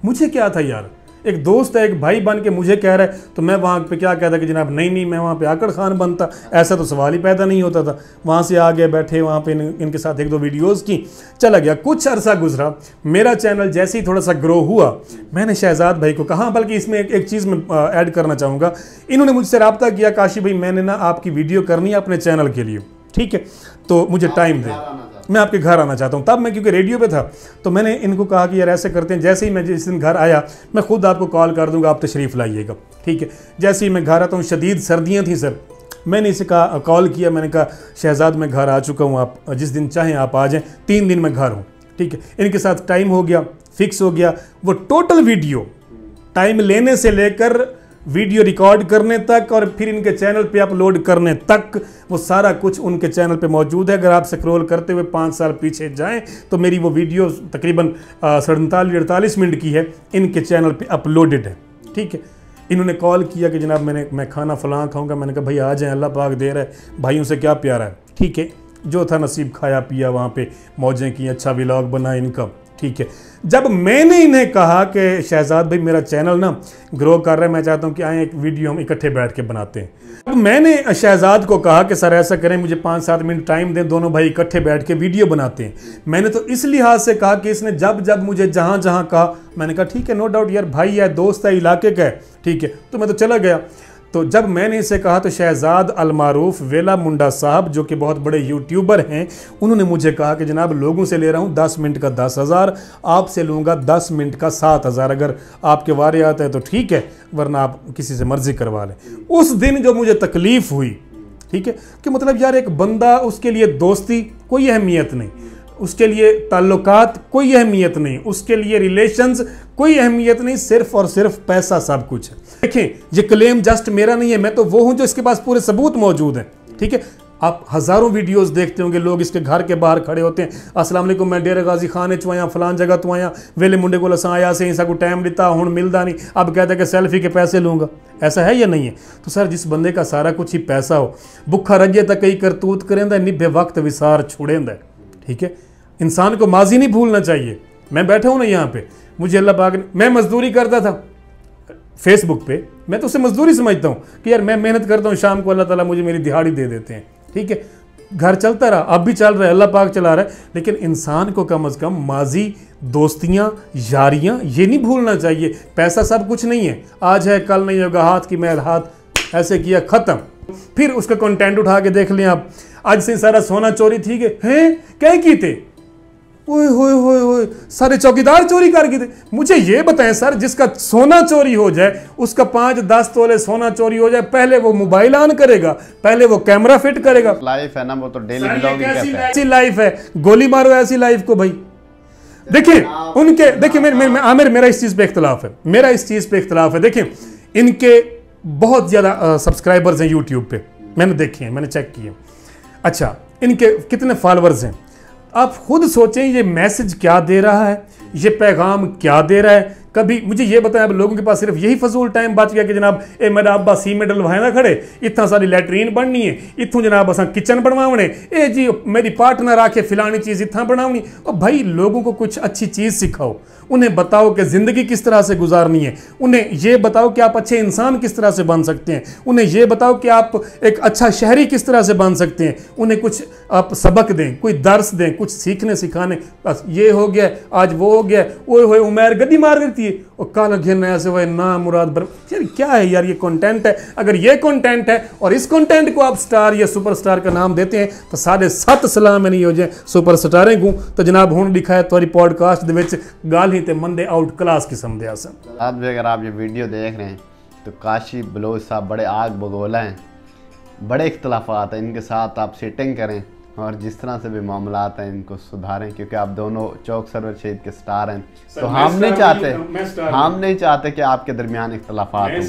मुझे क्या था यार, एक दोस्त है, एक भाई बन के मुझे कह रहा है, तो मैं वहाँ पे क्या कहता कि जनाब नहीं मैं वहाँ पे आकड़ खान बनता, ऐसा तो सवाल ही पैदा नहीं होता था। वहाँ से आगे बैठे, वहाँ पे इनके साथ 1-2 वीडियोज़ की, चला गया। कुछ अरसा गुजरा, मेरा चैनल जैसे ही थोड़ा सा ग्रो हुआ, मैंने शहजाद भाई को कहा, बल्कि इसमें एक चीज़ मैं ऐड करना चाहूँगा, इन्होंने मुझसे रब्ता किया, काशी भाई मैंने ना आपकी वीडियो करनी है अपने चैनल के लिए, ठीक है, तो मुझे टाइम दे, मैं आपके घर आना चाहता हूँ। तब मैं क्योंकि रेडियो पे था, तो मैंने इनको कहा कि यार ऐसे करते हैं, जैसे ही मैं जिस दिन घर आया मैं खुद आपको कॉल कर दूंगा, आप तशरीफ़ लाइएगा, ठीक है। जैसे ही मैं घर आता हूँ, शदीद सर्दियाँ थी सर, मैंने इसे कहा, कॉल किया, मैंने कहा शहजाद मैं घर आ चुका हूँ, आप जिस दिन चाहें आप आ जाएं, 3 दिन मैं घर हूँ, ठीक है। इनके साथ टाइम हो गया, फिक्स हो गया। वो टोटल वीडियो टाइम लेने से लेकर वीडियो रिकॉर्ड करने तक और फिर इनके चैनल पे अपलोड करने तक, वो सारा कुछ उनके चैनल पे मौजूद है। अगर आप स्क्रॉल करते हुए 5 साल पीछे जाएं तो मेरी वो वीडियो तकरीबन 47-48 मिनट की है, इनके चैनल पे अपलोडेड है, ठीक है। इन्होंने कॉल किया कि जनाब मैं खाना फलां खाऊंगा। मैंने कहा भाई आ जाएं, अल्लाह पाक दे रहा है, भाइयों से क्या प्यारा है, ठीक है। जो था नसीब खाया पिया, वहाँ पे मौजें की, अच्छा व्लॉग बना इनका, ठीक है। जब मैंने इन्हें कहा कि शहजाद भाई मेरा चैनल ना ग्रो कर रहा है, मैं चाहता हूँ कि आए एक वीडियो हम इकट्ठे बैठ के बनाते हैं, अब मैंने शहजाद को कहा कि सर ऐसा करें, मुझे 5-7 मिनट टाइम दें, दोनों भाई इकट्ठे बैठ के वीडियो बनाते हैं। मैंने तो इस लिहाज से कहा कि इसने जब जब मुझे जहाँ जहाँ कहा, मैंने कहा ठीक है, नो डाउट यार, भाई है, दोस्त है, इलाके का है, ठीक है। तो मैं तो चला गया। तो जब मैंने इसे कहा तो शहजाद अलमारूफ वेला मुंडा साहब, जो कि बहुत बड़े यूट्यूबर हैं, उन्होंने मुझे कहा कि जनाब लोगों से ले रहा हूँ 10 मिनट का 10,000, आपसे लूँगा 10 मिनट का 7,000, अगर आपके वारे आता है तो ठीक है, वरना आप किसी से मर्जी करवा लें। उस दिन जो मुझे तकलीफ़ हुई, ठीक है, कि मतलब यार एक बंदा, उसके लिए दोस्ती कोई अहमियत नहीं, उसके लिए ताल्लुकात कोई अहमियत नहीं, उसके लिए रिलेशंस कोई अहमियत नहीं, सिर्फ और सिर्फ पैसा सब कुछ है। देखें, ये क्लेम जस्ट मेरा नहीं है, मैं तो वो हूं जो इसके पास पूरे सबूत मौजूद हैं, ठीक है। आप हज़ारों वीडियोस देखते होंगे, लोग इसके घर के बाहर खड़े होते हैं, अस्सलाम वालेकुम, मैं डेरा गाजी खाने चो आया, फलान जगह तो आया, वेले मुंडे को लसा आया से को टाइम दिता, हूँ मिलता नहीं, अब कहता है कि सेल्फी के पैसे लूँगा। ऐसा है या नहीं है? तो सर जिस बंदे का सारा कुछ ही पैसा हो, भुखा रजे तक कई करतूत करेंदा, निभे वक्त विसार छुड़ेंदा, ठीक है। इंसान को माजी नहीं भूलना चाहिए। मैं बैठा हूँ ना यहाँ पे, मुझे अल्लाह पाक ने, मैं मजदूरी करता था फेसबुक पे, मैं तो उसे मजदूरी समझता हूँ कि यार मैं मेहनत करता हूँ, शाम को अल्लाह ताला मुझे मेरी दिहाड़ी दे देते हैं, ठीक है। घर चलता रहा, अब भी चल रहा है, अल्लाह पाक चला रहा है। लेकिन इंसान को कम अज़ कम माजी, दोस्तियाँ, यारियाँ, ये नहीं भूलना चाहिए। पैसा सब कुछ नहीं है, आज है कल नहीं होगा, हाथ की मैल हाथ ऐसे किया ख़त्म। फिर उसका कंटेंट उठा के देख लें आप, आज से सारा सोना चोरी थी के हैं, क्या की थे, ओए होए होए होए, सारे चौकीदार चोरी कर गए थे। मुझे ये बताएं सर, जिसका सोना चोरी हो जाए, उसका 5-10 तोले सोना चोरी हो जाए, पहले वो मोबाइल ऑन करेगा, पहले वो कैमरा फिट करेगा। लाइफ है ना, वो तो डेली ब्लॉगिंग करता है। ऐसी लाइफ है, गोली मारो ऐसी लाइफ को भाई। देखिए उनके, देखिए मेरा इस चीज पे इख्तलाफ है, मेरा इस चीज पे इख्तलाफ है। देखिए इनके बहुत ज्यादा सब्सक्राइबर्स हैं यूट्यूब पे, मैंने देखे हैं, मैंने चेक किए। अच्छा, इनके कितने फॉलोअर्स हैं? आप खुद सोचें, ये मैसेज क्या दे रहा है, ये पैगाम क्या दे रहा है। कभी मुझे ये बताएं, अब लोगों के पास सिर्फ यही फजूल टाइम बच गया कि जनाब ए मेरा अब्बा सीमेंट डलवाए ना खड़े, इतना सारी लैट्रीन बननी है, इतों जनाब असा किचन बनवाने, ए जी मेरी पार्टनर आके फिलानी चीज़ इतना बनावनी। और भाई लोगों को कुछ अच्छी चीज़ सिखाओ, उन्हें बताओ कि ज़िंदगी किस तरह से गुजारनी है, उन्हें ये बताओ कि आप अच्छे इंसान किस तरह से बन सकते हैं, उन्हें ये बताओ कि आप एक अच्छा शहरी किस तरह से बन सकते हैं, उन्हें कुछ आप सबक दें, कोई दर्स दें, कुछ सीखने सिखाने। बस ये हो गया, आज वो हो गया, ओए होए उमर गद्दी मार करती है और काला घेरना ऐसे हुआ ना मुराद बर। यार क्या है यार, ये कंटेंट है। अगर ये कंटेंट है और इस कंटेंट को आप स्टार या सुपरस्टार का नाम देते हैं तो 7.5 सलाम नहीं हो जाए सुपरस्टारें को तो जनाब हुण लिखा है तुम्हारी पॉडकास्ट दे विच गाल ही ते मंदे आउट क्लास किस्म दे आसन। आज भी अगर आप ये वीडियो देख रहे हैं तो काशी बलोच साहब बड़े आग बगोला हैं, बड़े इख्तलाफात हैं, इनके साथ आप सेटिंग करें और जिस तरह से भी मामलात हैं इनको सुधारें, क्योंकि आप दोनों चौक सरवर शहीद के स्टार हैं। तो हम नहीं चाहते कि आपके दरमियान इख्तलाफात हों।